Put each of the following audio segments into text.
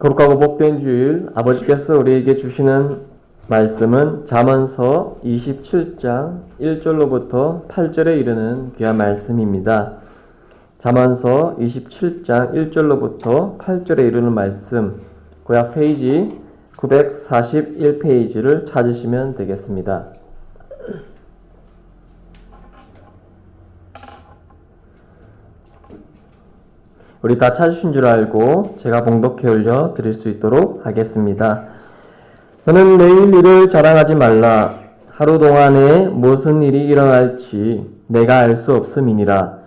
거룩하고 복된 주일, 아버지께서 우리에게 주시는 말씀은 잠언서 27장 1절로부터 8절에 이르는 귀한 말씀입니다. 잠언서 27장 1절로부터 8절에 이르는 말씀, 구약 페이지 941페이지를 찾으시면 되겠습니다. 우리 다 찾으신 줄 알고 제가 봉독해 올려 드릴 수 있도록 하겠습니다. 너는 내일 일을 자랑하지 말라. 하루 동안에 무슨 일이 일어날지 내가 알 수 없음이니라.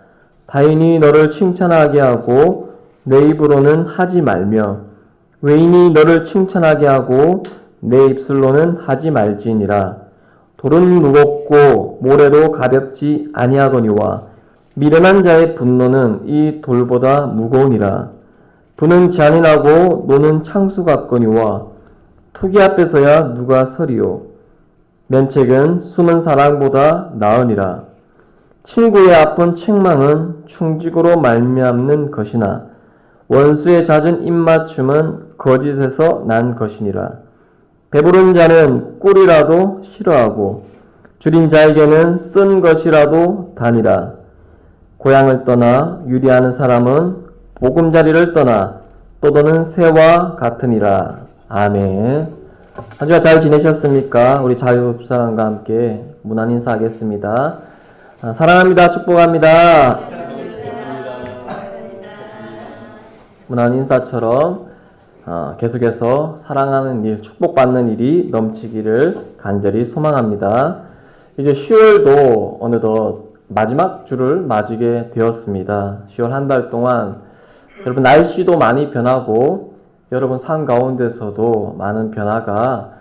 타인이 너를 칭찬하게 하고 내 입으로는 하지 말며 외인이 너를 칭찬하게 하고 내 입술로는 하지 말지니라. 돌은 무겁고 모래도 가볍지 아니하거니와 미련한 자의 분노는 이 돌보다 무거우니라. 부는 잔인하고 노는 창수 같거니와 투기 앞에서야 누가 서리요. 면책은 숨은 사랑보다 나으니라. 친구의 아픈 책망은 충직으로 말미암는 것이나 원수의 잦은 입맞춤은 거짓에서 난 것이니라. 배부른 자는 꿀이라도 싫어하고 줄인 자에게는 쓴 것이라도 다니라. 고향을 떠나 유리하는 사람은 보금자리를 떠나 떠도는 새와 같으니라. 아멘. 한 주간 잘 지내셨습니까? 우리 자유사랑과 함께 문안 인사하겠습니다. 사랑합니다. 축복합니다. 문안 인사처럼 계속해서 사랑하는 일, 축복받는 일이 넘치기를 간절히 소망합니다. 이제 10월도 어느덧 마지막 주를 맞이게 되었습니다. 10월 한 달 동안 여러분 날씨도 많이 변하고 여러분 삶 가운데서도 많은 변화가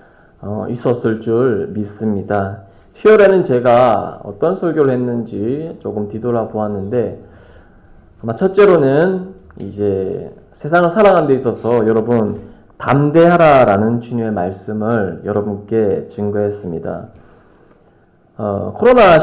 있었을 줄 믿습니다. 10월에는 제가 어떤 설교를 했는지 조금 뒤돌아 보았는데 아마 첫째로는 이제 세상을 살아가는 데 있어서 여러분 담대하라라는 주님의 말씀을 여러분께 증거했습니다. 코로나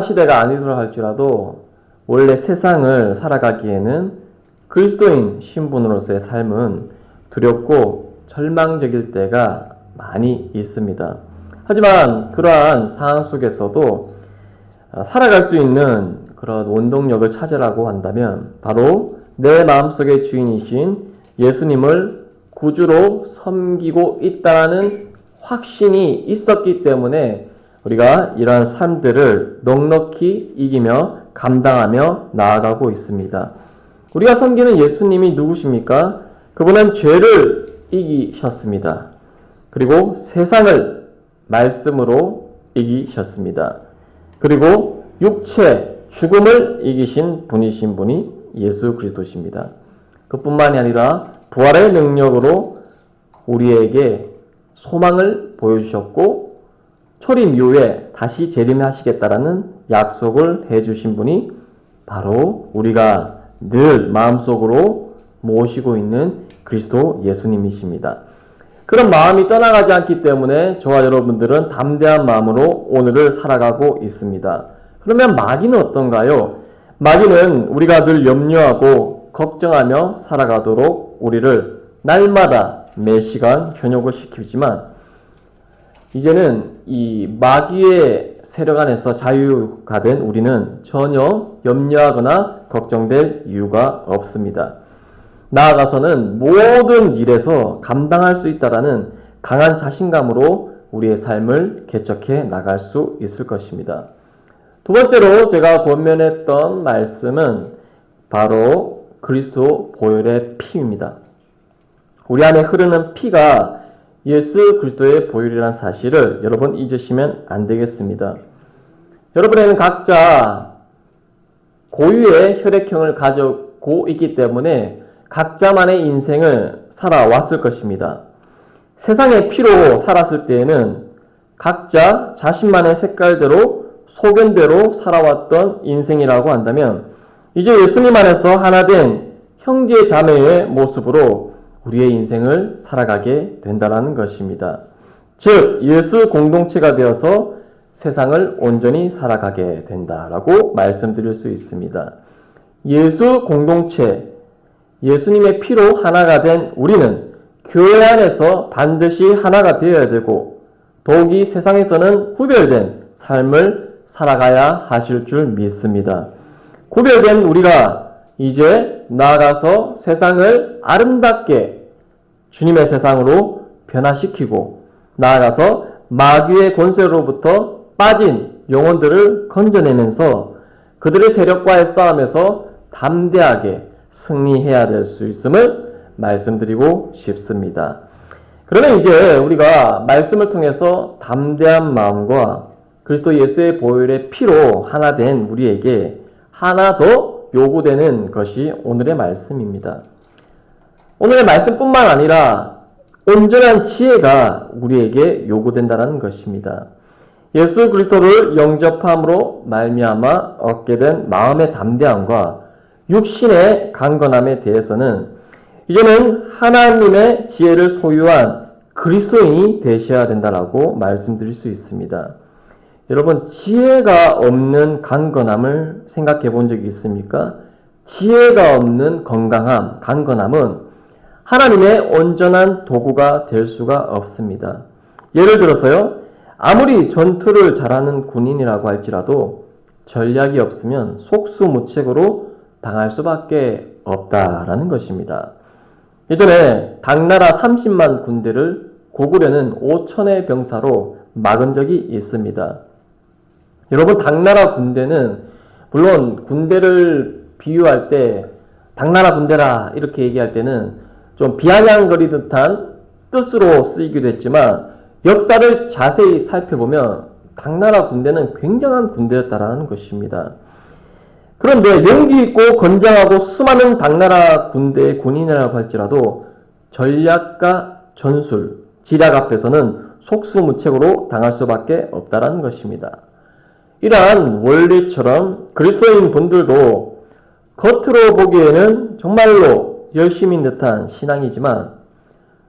시대가 아니더라 할지라도 원래 세상을 살아가기에는 그리스도인 신분으로서의 삶은 두렵고 절망적일 때가 많이 있습니다. 하지만 그러한 상황 속에서도 살아갈 수 있는 그런 원동력을 찾으라고 한다면 바로 내 마음속의 주인이신 예수님을 구주로 섬기고 있다는 확신이 있었기 때문에 우리가 이러한 삶들을 넉넉히 이기며 감당하며 나아가고 있습니다. 우리가 섬기는 예수님이 누구십니까? 그분은 죄를 이기셨습니다. 그리고 세상을 말씀으로 이기셨습니다. 그리고 육체, 죽음을 이기신 분이신 분이 예수 그리스도십니다. 그뿐만이 아니라 부활의 능력으로 우리에게 소망을 보여주셨고 초림 이후에 다시 재림하시겠다라는 약속을 해주신 분이 바로 우리가 늘 마음속으로 모시고 있는 그리스도 예수님이십니다. 그런 마음이 떠나가지 않기 때문에 저와 여러분들은 담대한 마음으로 오늘을 살아가고 있습니다. 그러면 마귀는 어떤가요? 마귀는 우리가 늘 염려하고 걱정하며 살아가도록 우리를 날마다 매시간 현혹을 시키지만 이제는 이 마귀의 세력 안에서 자유가 된 우리는 전혀 염려하거나 걱정될 이유가 없습니다. 나아가서는 모든 일에서 감당할 수 있다라는 강한 자신감으로 우리의 삶을 개척해 나갈 수 있을 것입니다. 두 번째로 제가 권면했던 말씀은 바로 그리스도 보혈의 피입니다. 우리 안에 흐르는 피가 예수 그리스도의 보혈이라는 사실을 여러분 잊으시면 안 되겠습니다. 여러분에는 각자 고유의 혈액형을 가지고 있기 때문에 각자만의 인생을 살아왔을 것입니다. 세상의 피로 살았을 때에는 각자 자신만의 색깔대로 소견대로 살아왔던 인생이라고 한다면 이제 예수님 안에서 하나 된 형제 자매의 모습으로 우리의 인생을 살아가게 된다는 것입니다. 즉 예수 공동체가 되어서 세상을 온전히 살아가게 된다라고 말씀드릴 수 있습니다. 예수 공동체, 예수님의 피로 하나가 된 우리는 교회 안에서 반드시 하나가 되어야 되고 더욱이 세상에서는 구별된 삶을 살아가야 하실 줄 믿습니다. 구별된 우리가 이제 나아가서 세상을 아름답게 주님의 세상으로 변화시키고 나아가서 마귀의 권세로부터 빠진 영혼들을 건져내면서 그들의 세력과의 싸움에서 담대하게 승리해야 될 수 있음을 말씀드리고 싶습니다. 그러면 이제 우리가 말씀을 통해서 담대한 마음과 그리스도 예수의 보혈의 피로 하나 된 우리에게 하나 더 요구되는 것이 오늘의 말씀입니다. 오늘의 말씀뿐만 아니라 온전한 지혜가 우리에게 요구된다는 것입니다. 예수 그리스도를 영접함으로 말미암아 얻게 된 마음의 담대함과 육신의 강건함에 대해서는 이제는 하나님의 지혜를 소유한 그리스도인이 되셔야 된다라고 말씀드릴 수 있습니다. 여러분, 지혜가 없는 강건함을 생각해 본 적이 있습니까? 지혜가 없는 건강함, 강건함은 하나님의 온전한 도구가 될 수가 없습니다. 예를 들어서요, 아무리 전투를 잘하는 군인이라고 할지라도 전략이 없으면 속수무책으로 당할 수밖에 없다라는 것입니다. 예전에 당나라 30만 군대를 고구려는 5천의 병사로 막은 적이 있습니다. 여러분, 당나라 군대는 물론 군대를 비유할 때 당나라 군대라 이렇게 얘기할 때는 좀 비아냥거리듯한 뜻으로 쓰이기도 했지만 역사를 자세히 살펴보면 당나라 군대는 굉장한 군대였다라는 것입니다. 그런데 용기 있고 건장하고 수많은 당나라 군대의 군인이라고 할지라도 전략과 전술, 지략 앞에서는 속수무책으로 당할 수밖에 없다라는 것입니다. 이러한 원리처럼 그리스도인 분들도 겉으로 보기에는 정말로 열심인 듯한 신앙이지만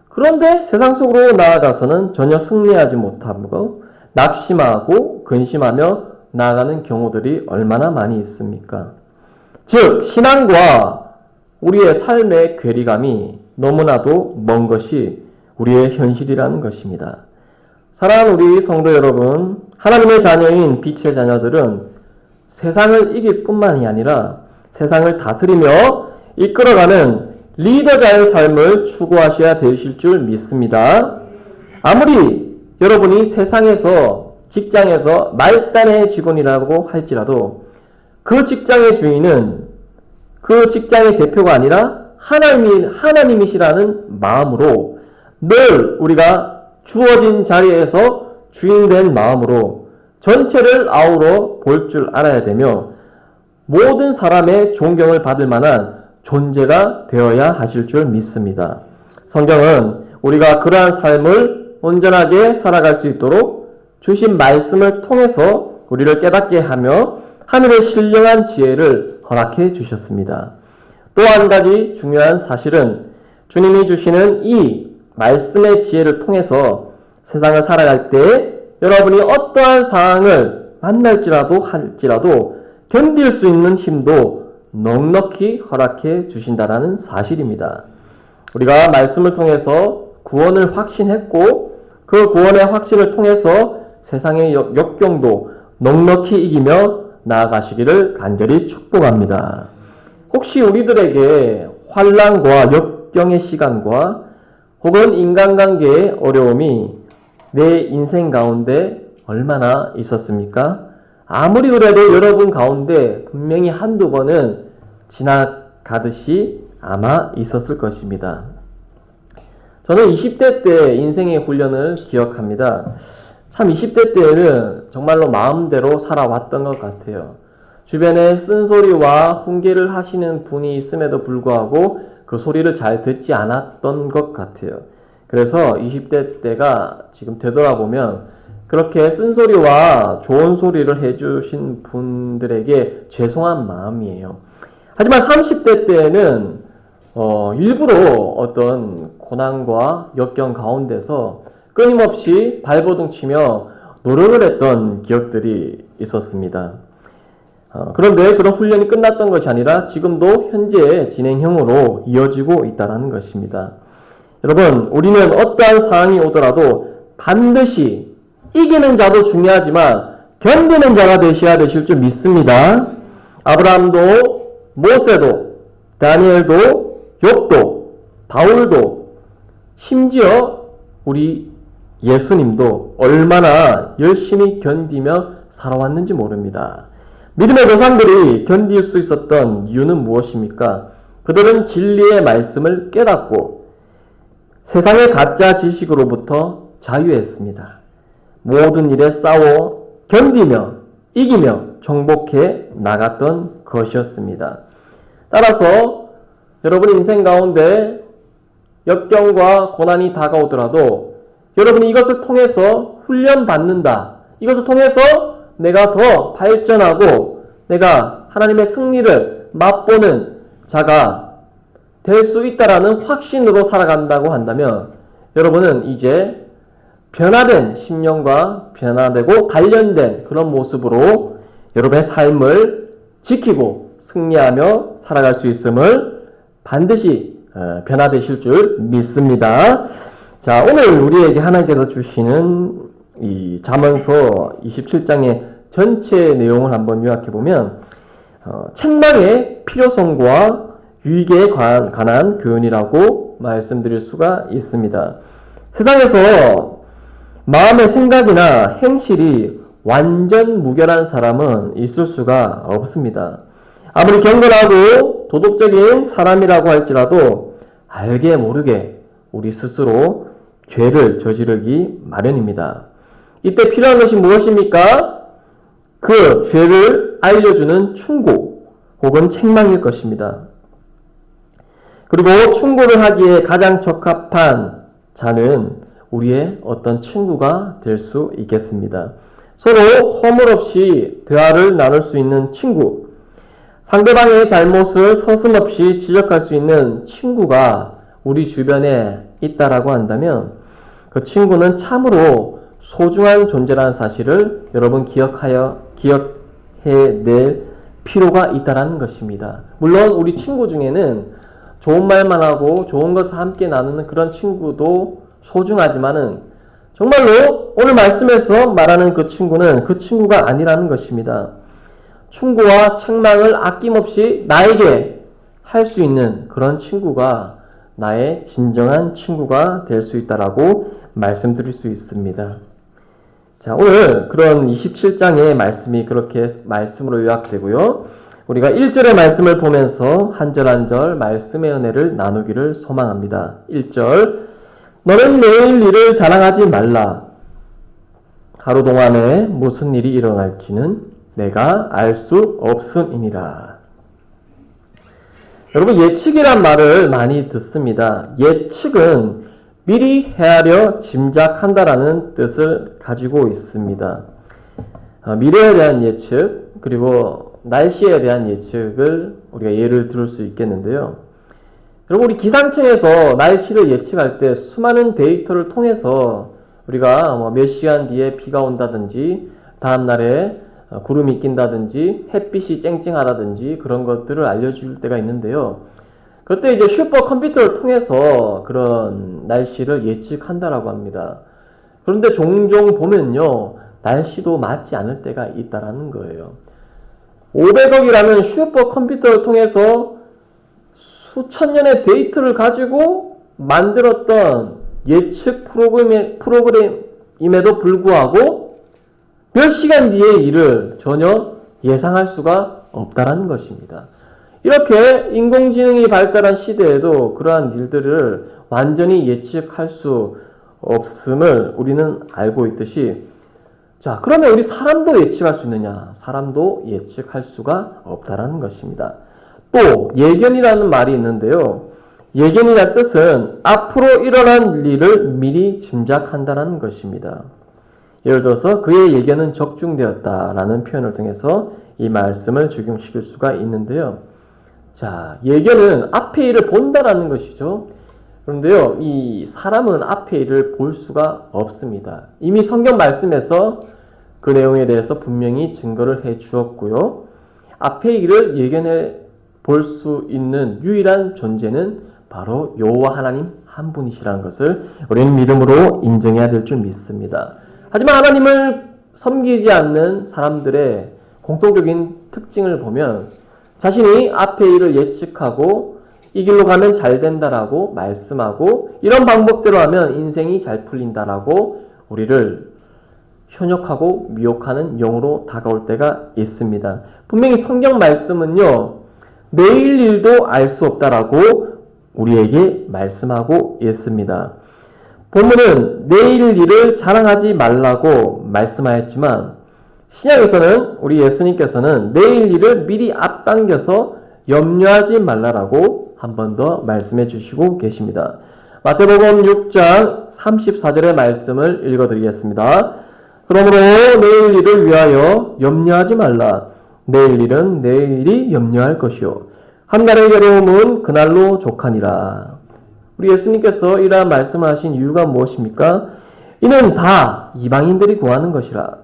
그런데 세상 속으로 나아가서는 전혀 승리하지 못하고 낙심하고 근심하며 나아가는 경우들이 얼마나 많이 있습니까? 즉, 신앙과 우리의 삶의 괴리감이 너무나도 먼 것이 우리의 현실이라는 것입니다. 사랑하는 우리 성도 여러분, 하나님의 자녀인 빛의 자녀들은 세상을 이길 뿐만이 아니라 세상을 다스리며 이끌어가는 리더자의 삶을 추구하셔야 되실 줄 믿습니다. 아무리 여러분이 세상에서 직장에서 말단의 직원이라고 할지라도 그 직장의 주인은 그 직장의 대표가 아니라 하나님이시라는 마음으로 늘 우리가 주어진 자리에서 주인된 마음으로 전체를 아우러 볼 줄 알아야 되며 모든 사람의 존경을 받을 만한 존재가 되어야 하실 줄 믿습니다. 성경은 우리가 그러한 삶을 온전하게 살아갈 수 있도록 주신 말씀을 통해서 우리를 깨닫게 하며 하늘의 신령한 지혜를 허락해 주셨습니다. 또 한 가지 중요한 사실은 주님이 주시는 이 말씀의 지혜를 통해서 세상을 살아갈 때 여러분이 어떠한 상황을 만날지라도 할지라도 견딜 수 있는 힘도 넉넉히 허락해 주신다라는 사실입니다. 우리가 말씀을 통해서 구원을 확신했고 그 구원의 확신을 통해서 세상의 역경도 넉넉히 이기며 나아가시기를 간절히 축복합니다. 혹시 우리들에게 환난과 역경의 시간과 혹은 인간관계의 어려움이 내 인생 가운데 얼마나 있었습니까? 아무리 그래도 여러분 가운데 분명히 한두 번은 지나가듯이 아마 있었을 것입니다. 저는 20대 때 인생의 훈련을 기억합니다. 참 20대 때에는 정말로 마음대로 살아왔던 것 같아요. 주변에 쓴소리와 훈계를 하시는 분이 있음에도 불구하고 그 소리를 잘 듣지 않았던 것 같아요. 그래서 20대 때가 지금 되돌아보면 그렇게 쓴소리와 좋은 소리를 해주신 분들에게 죄송한 마음이에요. 하지만 30대 때에는 일부러 어떤 고난과 역경 가운데서 끊임없이 발버둥 치며 노력을 했던 기억들이 있었습니다. 그런데 그런 훈련이 끝났던 것이 아니라 지금도 현재 진행형으로 이어지고 있다는 것입니다. 여러분, 우리는 어떠한 상황이 오더라도 반드시 이기는 자도 중요하지만 견디는 자가 되셔야 되실 줄 믿습니다. 아브라함도, 모세도, 다니엘도, 욥도, 바울도, 심지어 우리 예수님도 얼마나 열심히 견디며 살아왔는지 모릅니다. 믿음의 조상들이 견딜 수 있었던 이유는 무엇입니까? 그들은 진리의 말씀을 깨닫고 세상의 가짜 지식으로부터 자유했습니다. 모든 일에 싸워 견디며 이기며 정복해 나갔던 것이었습니다. 따라서 여러분 인생 가운데 역경과 고난이 다가오더라도 여러분이 이것을 통해서 훈련받는다. 이것을 통해서 내가 더 발전하고 내가 하나님의 승리를 맛보는 자가 될 수 있다라는 확신으로 살아간다고 한다면 여러분은 이제 변화된 심령과 변화되고 단련된 그런 모습으로 여러분의 삶을 지키고 승리하며 살아갈 수 있음을 반드시 변화되실 줄 믿습니다. 자, 오늘 우리에게 하나님께서 주시는 이 잠언서 27장의 전체 내용을 한번 요약해 보면 책망의 필요성과 유익에 관한 교훈이라고 말씀드릴 수가 있습니다. 세상에서 마음의 생각이나 행실이 완전 무결한 사람은 있을 수가 없습니다. 아무리 경건하고 도덕적인 사람이라고 할지라도 알게 모르게 우리 스스로 죄를 저지르기 마련입니다. 이때 필요한 것이 무엇입니까? 그 죄를 알려주는 충고 혹은 책망일 것입니다. 그리고 충고를 하기에 가장 적합한 자는 우리의 어떤 친구가 될 수 있겠습니다. 서로 허물 없이 대화를 나눌 수 있는 친구, 상대방의 잘못을 서슴없이 지적할 수 있는 친구가 우리 주변에 있다라고 한다면 그 친구는 참으로 소중한 존재라는 사실을 여러분 기억해낼 필요가 있다라는 것입니다. 물론 우리 친구 중에는 좋은 말만 하고 좋은 것을 함께 나누는 그런 친구도 소중하지만은 정말로 오늘 말씀에서 말하는 그 친구는 그 친구가 아니라는 것입니다. 충고와 책망을 아낌없이 나에게 할 수 있는 그런 친구가 나의 진정한 친구가 될 수 있다라고 말씀드릴 수 있습니다. 자, 오늘 그런 27장의 말씀이 그렇게 말씀으로 요약되고요. 우리가 1절의 말씀을 보면서 한 절 한 절 말씀의 은혜를 나누기를 소망합니다. 1절, 너는 내일 일을 자랑하지 말라. 하루 동안에 무슨 일이 일어날지는 내가 알 수 없음이니라. 여러분, 예측이란 말을 많이 듣습니다. 예측은 미리 헤아려 짐작한다라는 뜻을 가지고 있습니다. 미래에 대한 예측, 그리고 날씨에 대한 예측을 우리가 예를 들을 수 있겠는데요. 여러분, 우리 기상청에서 날씨를 예측할 때 수많은 데이터를 통해서 우리가 몇 시간 뒤에 비가 온다든지 다음날에 구름이 낀다든지 햇빛이 쨍쨍하다든지 그런 것들을 알려줄 때가 있는데요. 그때 이제 슈퍼컴퓨터를 통해서 그런 날씨를 예측한다라고 합니다. 그런데 종종 보면요, 날씨도 맞지 않을 때가 있다라는 거예요. 500억이라는 슈퍼컴퓨터를 통해서 수천 년의 데이터를 가지고 만들었던 예측 프로그램임에도 불구하고 몇 시간 뒤의 일을 전혀 예상할 수가 없다라는 것입니다. 이렇게 인공지능이 발달한 시대에도 그러한 일들을 완전히 예측할 수 없음을 우리는 알고 있듯이, 자, 그러면 우리 사람도 예측할 수 있느냐? 사람도 예측할 수가 없다라는 것입니다. 또 예견이라는 말이 있는데요. 예견이라는 뜻은 앞으로 일어날 일을 미리 짐작한다는 것입니다. 예를 들어서 그의 예견은 적중되었다라는 표현을 통해서 이 말씀을 적용시킬 수가 있는데요. 자, 예견은 앞의 일을 본다라는 것이죠. 그런데요, 이 사람은 앞의 일을 볼 수가 없습니다. 이미 성경 말씀에서 그 내용에 대해서 분명히 증거를 해 주었고요. 앞의 일을 예견해 볼 수 있는 유일한 존재는 바로 여호와 하나님 한 분이시라는 것을 우리는 믿음으로 인정해야 될 줄 믿습니다. 하지만 하나님을 섬기지 않는 사람들의 공통적인 특징을 보면 자신이 앞의 일을 예측하고 이 길로 가면 잘 된다라고 말씀하고 이런 방법대로 하면 인생이 잘 풀린다라고 우리를 현혹하고 미혹하는 영으로 다가올 때가 있습니다. 분명히 성경 말씀은요, 내일 일도 알 수 없다라고 우리에게 말씀하고 있습니다. 본문은 내일 일을 자랑하지 말라고 말씀하였지만 신약에서는 우리 예수님께서는 내일 일을 미리 앞당겨서 염려하지 말라라고 한 번 더 말씀해 주시고 계십니다. 마태복음 6장 34절의 말씀을 읽어드리겠습니다. 그러므로 내일 일을 위하여 염려하지 말라. 내일 일은 내일이 염려할 것이요 한 날의 괴로움은 그날로 족하니라. 우리 예수님께서 이러한 말씀을 하신 이유가 무엇입니까? 이는 다 이방인들이 구하는 것이라.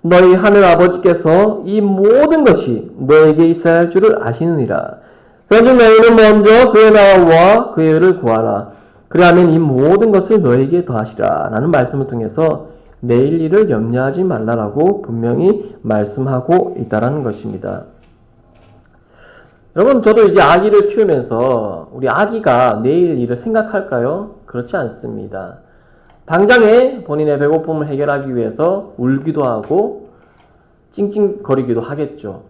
너희 하늘 아버지께서 이 모든 것이 너에게 있어야 할 줄을 아시느니라. 그런즉 너희는 먼저 그의 나라와 그의 의를 구하라. 그리하면 이 모든 것을 너에게 더하시라. 라는 말씀을 통해서 내일 일을 염려하지 말라라고 분명히 말씀하고 있다는 것입니다. 여러분, 저도 이제 아기를 키우면서 우리 아기가 내일 일을 생각할까요? 그렇지 않습니다. 당장에 본인의 배고픔을 해결하기 위해서 울기도 하고 찡찡거리기도 하겠죠.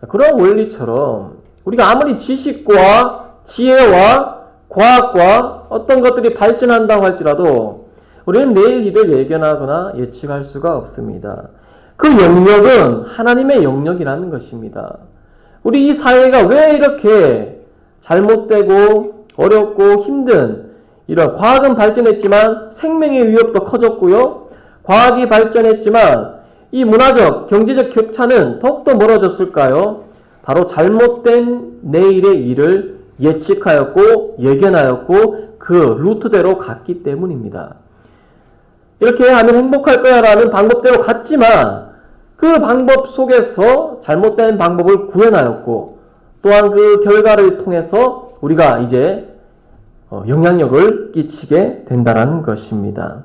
그런 원리처럼 우리가 아무리 지식과 지혜와 과학과 어떤 것들이 발전한다고 할지라도 우리는 내일 일을 예견하거나 예측할 수가 없습니다. 그 영역은 하나님의 영역이라는 것입니다. 우리 이 사회가 왜 이렇게 잘못되고 어렵고 힘든 이런 과학은 발전했지만 생명의 위협도 커졌고요. 과학이 발전했지만 이 문화적, 경제적 격차는 더욱더 멀어졌을까요? 바로 잘못된 내일의 일을 예측하였고 예견하였고 그 루트대로 갔기 때문입니다. 이렇게 하면 행복할 거야 라는 방법대로 갔지만 그 방법 속에서 잘못된 방법을 구현하였고 또한 그 결과를 통해서 우리가 이제 영향력을 끼치게 된다는 것입니다.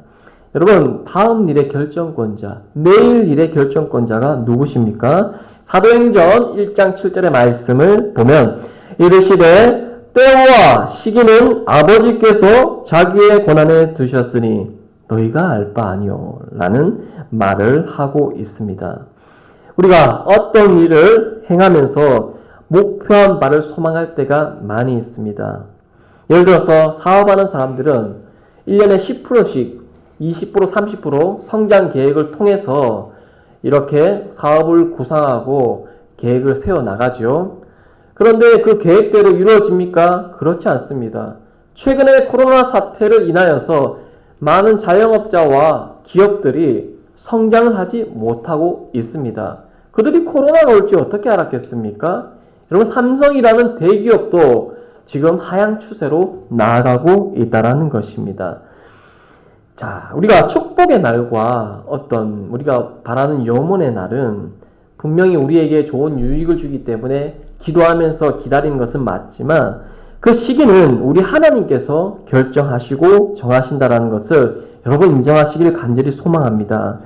여러분, 다음 일의 결정권자, 내일 일의 결정권자가 누구십니까? 사도행전 1장 7절의 말씀을 보면 이르시되 때와 시기는 아버지께서 자기의 권한에 두셨으니 너희가 알 바 아니요 라는 말을 하고 있습니다. 우리가 어떤 일을 행하면서 목표한 바를 소망할 때가 많이 있습니다. 예를 들어서 사업하는 사람들은 1년에 10%씩 20%, 30% 성장 계획을 통해서 이렇게 사업을 구상하고 계획을 세워나가죠. 그런데 그 계획대로 이루어집니까? 그렇지 않습니다. 최근에 코로나 사태를 인하여서 많은 자영업자와 기업들이 성장을 하지 못하고 있습니다. 그들이 코로나가 올지 어떻게 알았겠습니까? 여러분, 삼성이라는 대기업도 지금 하향 추세로 나아가고 있다는 것입니다. 자, 우리가 축복의 날과 어떤 우리가 바라는 영원의 날은 분명히 우리에게 좋은 유익을 주기 때문에 기도하면서 기다리는 것은 맞지만 그 시기는 우리 하나님께서 결정하시고 정하신다는 것을 여러분 인정하시기를 간절히 소망합니다.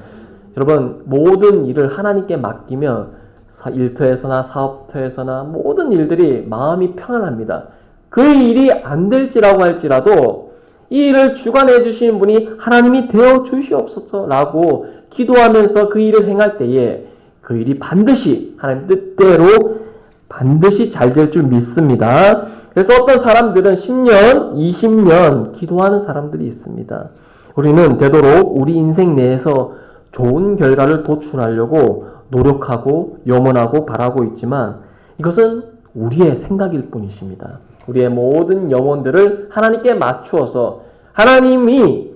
여러분, 모든 일을 하나님께 맡기면 일터에서나 사업터에서나 모든 일들이 마음이 평안합니다. 그 일이 안 될지라고 할지라도 이 일을 주관해 주시는 분이 하나님이 되어 주시옵소서 라고 기도하면서 그 일을 행할 때에 그 일이 반드시 하나님 뜻대로 반드시 잘 될 줄 믿습니다. 그래서 어떤 사람들은 10년, 20년 기도하는 사람들이 있습니다. 우리는 되도록 우리 인생 내에서 좋은 결과를 도출하려고 노력하고 염원하고 바라고 있지만 이것은 우리의 생각일 뿐이십니다. 우리의 모든 영혼들을 하나님께 맞추어서 하나님이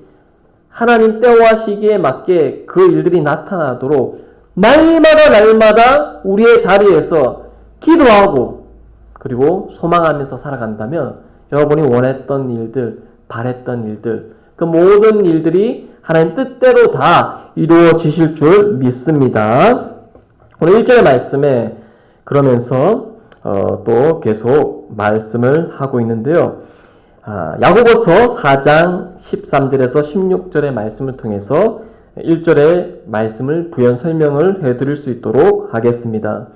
하나님 때와 시기에 맞게 그 일들이 나타나도록 날마다 우리의 자리에서 기도하고 그리고 소망하면서 살아간다면 여러분이 원했던 일들, 바랬던 일들, 그 모든 일들이 하나님 뜻대로 다 이루어지실 줄 믿습니다. 오늘 1절의 말씀에 그러면서 또 계속 말씀을 하고 있는데요. 야고보서 4장 13절에서 16절의 말씀을 통해서 1절의 말씀을 부연 설명을 해드릴 수 있도록 하겠습니다.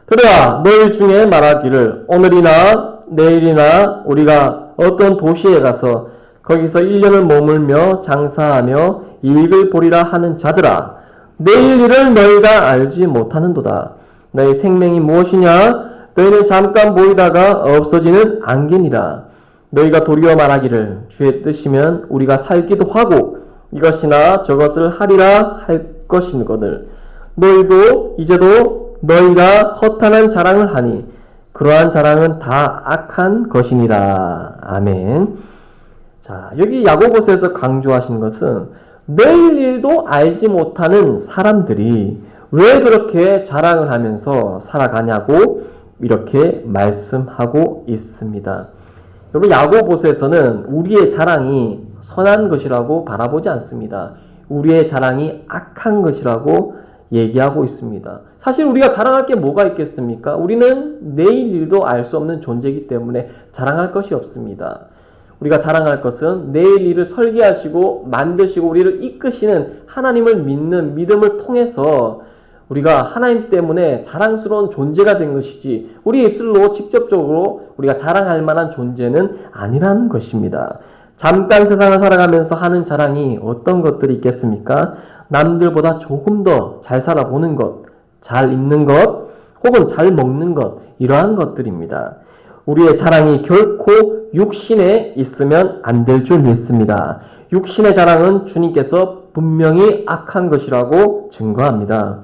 그러나 너희 중에 말하기를 오늘이나 내일이나 우리가 어떤 도시에 가서 거기서 1년을 머물며 장사하며 이익을 보리라 하는 자들아, 내일 일을 너희가 알지 못하는도다. 너희 생명이 무엇이냐? 너희는 잠깐 보이다가 없어지는 안개니라. 너희가 도리어 말하기를 주의 뜻이면 우리가 살기도 하고 이것이나 저것을 하리라 할 것이거늘 너희도 이제도 너희가 허탄한 자랑을 하니 그러한 자랑은 다 악한 것이니라. 아멘. 자, 여기 야고보서에서 강조하시는 것은 내일 일도 알지 못하는 사람들이 왜 그렇게 자랑을 하면서 살아가냐고 이렇게 말씀하고 있습니다. 여러분, 야고보서에서는 우리의 자랑이 선한 것이라고 바라보지 않습니다. 우리의 자랑이 악한 것이라고 얘기하고 있습니다. 사실 우리가 자랑할 게 뭐가 있겠습니까? 우리는 내일 일도 알 수 없는 존재이기 때문에 자랑할 것이 없습니다. 우리가 자랑할 것은 내일 일을 설계하시고 만드시고 우리를 이끄시는 하나님을 믿는 믿음을 통해서 우리가 하나님 때문에 자랑스러운 존재가 된 것이지 우리 입술로 직접적으로 우리가 자랑할 만한 존재는 아니라는 것입니다. 잠깐 세상을 살아가면서 하는 자랑이 어떤 것들이 있겠습니까? 남들보다 조금 더 잘 살아보는 것, 잘 입는 것, 혹은 잘 먹는 것, 이러한 것들입니다. 우리의 자랑이 결코 육신에 있으면 안 될 줄 믿습니다. 육신의 자랑은 주님께서 분명히 악한 것이라고 증거합니다.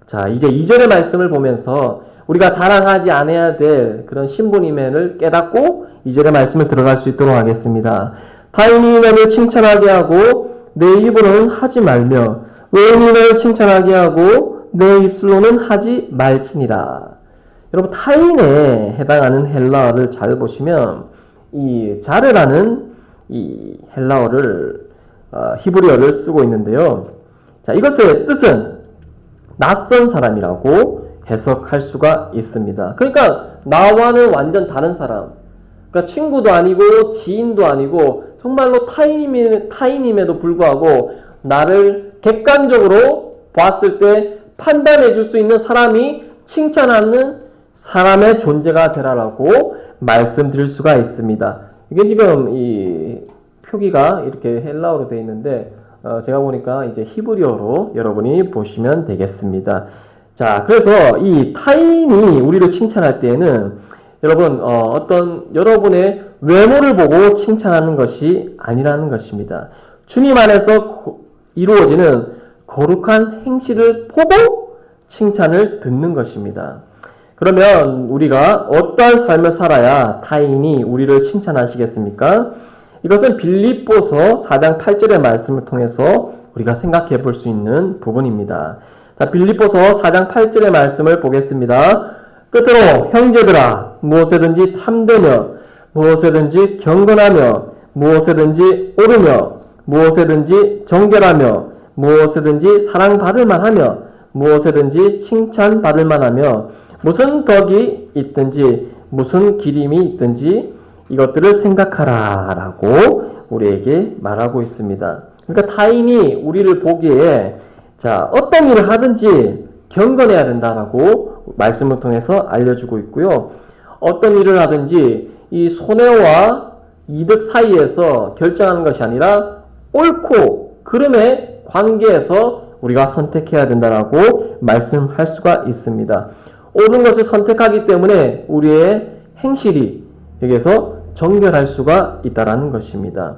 자, 이제 2절의 말씀을 보면서 우리가 자랑하지 않아야 될 그런 신분임을 깨닫고 2절의 말씀을 들어갈 수 있도록 하겠습니다. 타인이 너를 칭찬하게 하고 내 입으로는 하지 말며 외인이 너를 칭찬하게 하고 내 입술로는 하지 말지니라. 여러분, 타인에 해당하는 헬라어를 잘 보시면 이 자르라는 이 헬라어를 히브리어를 쓰고 있는데요. 자, 이것의 뜻은 낯선 사람이라고 해석할 수가 있습니다. 그러니까 나와는 완전 다른 사람, 그러니까 친구도 아니고 지인도 아니고 정말로 타인임에도 불구하고 나를 객관적으로 봤을 때 판단해 줄 수 있는 사람이 칭찬하는 사람의 존재가 되라라고 말씀드릴 수가 있습니다. 이게 지금 이 표기가 이렇게 헬라어로 되어 있는데 제가 보니까 이제 히브리어로 여러분이 보시면 되겠습니다. 자, 그래서 이 타인이 우리를 칭찬할 때에는 여러분 어떤 여러분의 외모를 보고 칭찬하는 것이 아니라는 것입니다. 주님 안에서 이루어지는 거룩한 행실을 보고 칭찬을 듣는 것입니다. 그러면 우리가 어떠한 삶을 살아야 타인이 우리를 칭찬하시겠습니까? 이것은 빌립보서 4장 8절의 말씀을 통해서 우리가 생각해 볼 수 있는 부분입니다. 자, 빌립보서 4장 8절의 말씀을 보겠습니다. 끝으로 형제들아, 무엇에든지 탐되며 무엇에든지 경건하며 무엇에든지 옳으며 무엇에든지 정결하며 무엇에든지 사랑받을 만하며 무엇에든지 칭찬받을 만하며 무슨 덕이 있든지 무슨 기림이 있든지 이것들을 생각하라 라고 우리에게 말하고 있습니다. 그러니까 타인이 우리를 보기에 자, 어떤 일을 하든지 경건해야 된다라고 말씀을 통해서 알려주고 있고요. 어떤 일을 하든지 이 손해와 이득 사이에서 결정하는 것이 아니라 옳고 그름의 관계에서 우리가 선택해야 된다라고 말씀할 수가 있습니다. 옳은 것을 선택하기 때문에 우리의 행실이 여기에서 정결할 수가 있다라는 것입니다.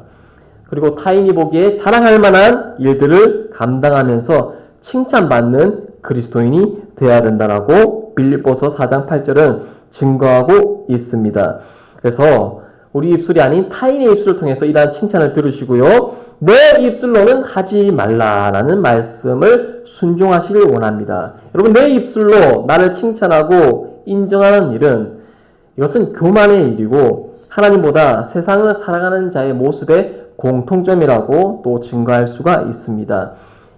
그리고 타인이 보기에 자랑할 만한 일들을 감당하면서 칭찬받는 그리스도인이 되어야 된다라고 빌립보서 4장 8절은 증거하고 있습니다. 그래서 우리 입술이 아닌 타인의 입술을 통해서 이러한 칭찬을 들으시고요. 내 입술로는 하지 말라라는 말씀을 순종하시길 원합니다. 여러분, 내 입술로 나를 칭찬하고 인정하는 일은 이것은 교만의 일이고 하나님보다 세상을 살아가는 자의 모습의 공통점이라고 또 증거할 수가 있습니다.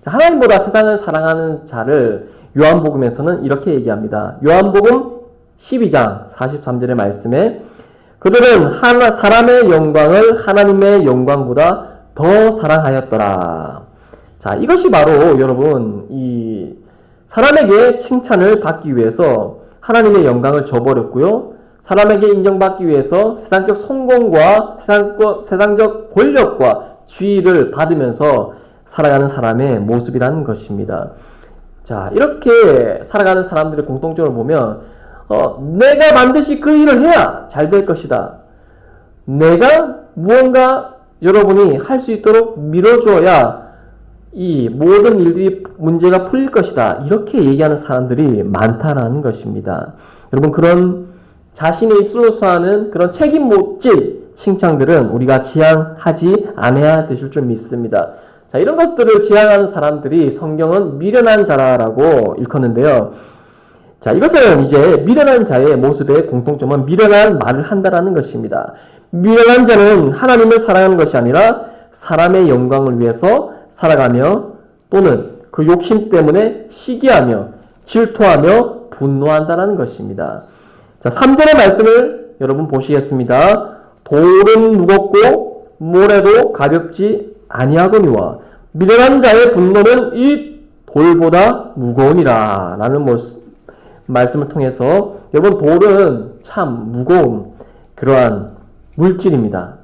하나님보다 세상을 사랑하는 자를 요한복음에서는 이렇게 얘기합니다. 요한복음 12장 43절의 말씀에 그들은 사람의 영광을 하나님의 영광보다 더 사랑하였더라. 자, 이것이 바로 여러분 이 사람에게 칭찬을 받기 위해서 하나님의 영광을 저버렸고요. 사람에게 인정받기 위해서 세상적 성공과 세상적 권력과 지위를 받으면서 살아가는 사람의 모습이라는 것입니다. 자, 이렇게 살아가는 사람들의 공통점을 보면 내가 반드시 그 일을 해야 잘 될 것이다. 내가 무언가 여러분이 할 수 있도록 밀어주어야 이 모든 일들이 문제가 풀릴 것이다. 이렇게 얘기하는 사람들이 많다라는 것입니다. 여러분 그런 자신의 입술로서 하는 그런 책임 못질 칭찬들은 우리가 지향하지 않아야 되실 줄 믿습니다. 자, 이런 것들을 지향하는 사람들이 성경은 미련한 자라고 일컫는데요. 자, 이것은 이제 미련한 자의 모습의 공통점은 미련한 말을 한다라는 것입니다. 미련한 자는 하나님을 사랑하는 것이 아니라 사람의 영광을 위해서 살아가며 또는 그 욕심 때문에 시기하며 질투하며 분노한다라는 것입니다. 자, 3절의 말씀을 여러분 보시겠습니다. 돌은 무겁고 모래도 가볍지 아니하거니와 미련한 자의 분노는 이 돌보다 무거우니라 라는 말씀을 통해서 여러분 돌은 참 무거운 그러한 물질입니다.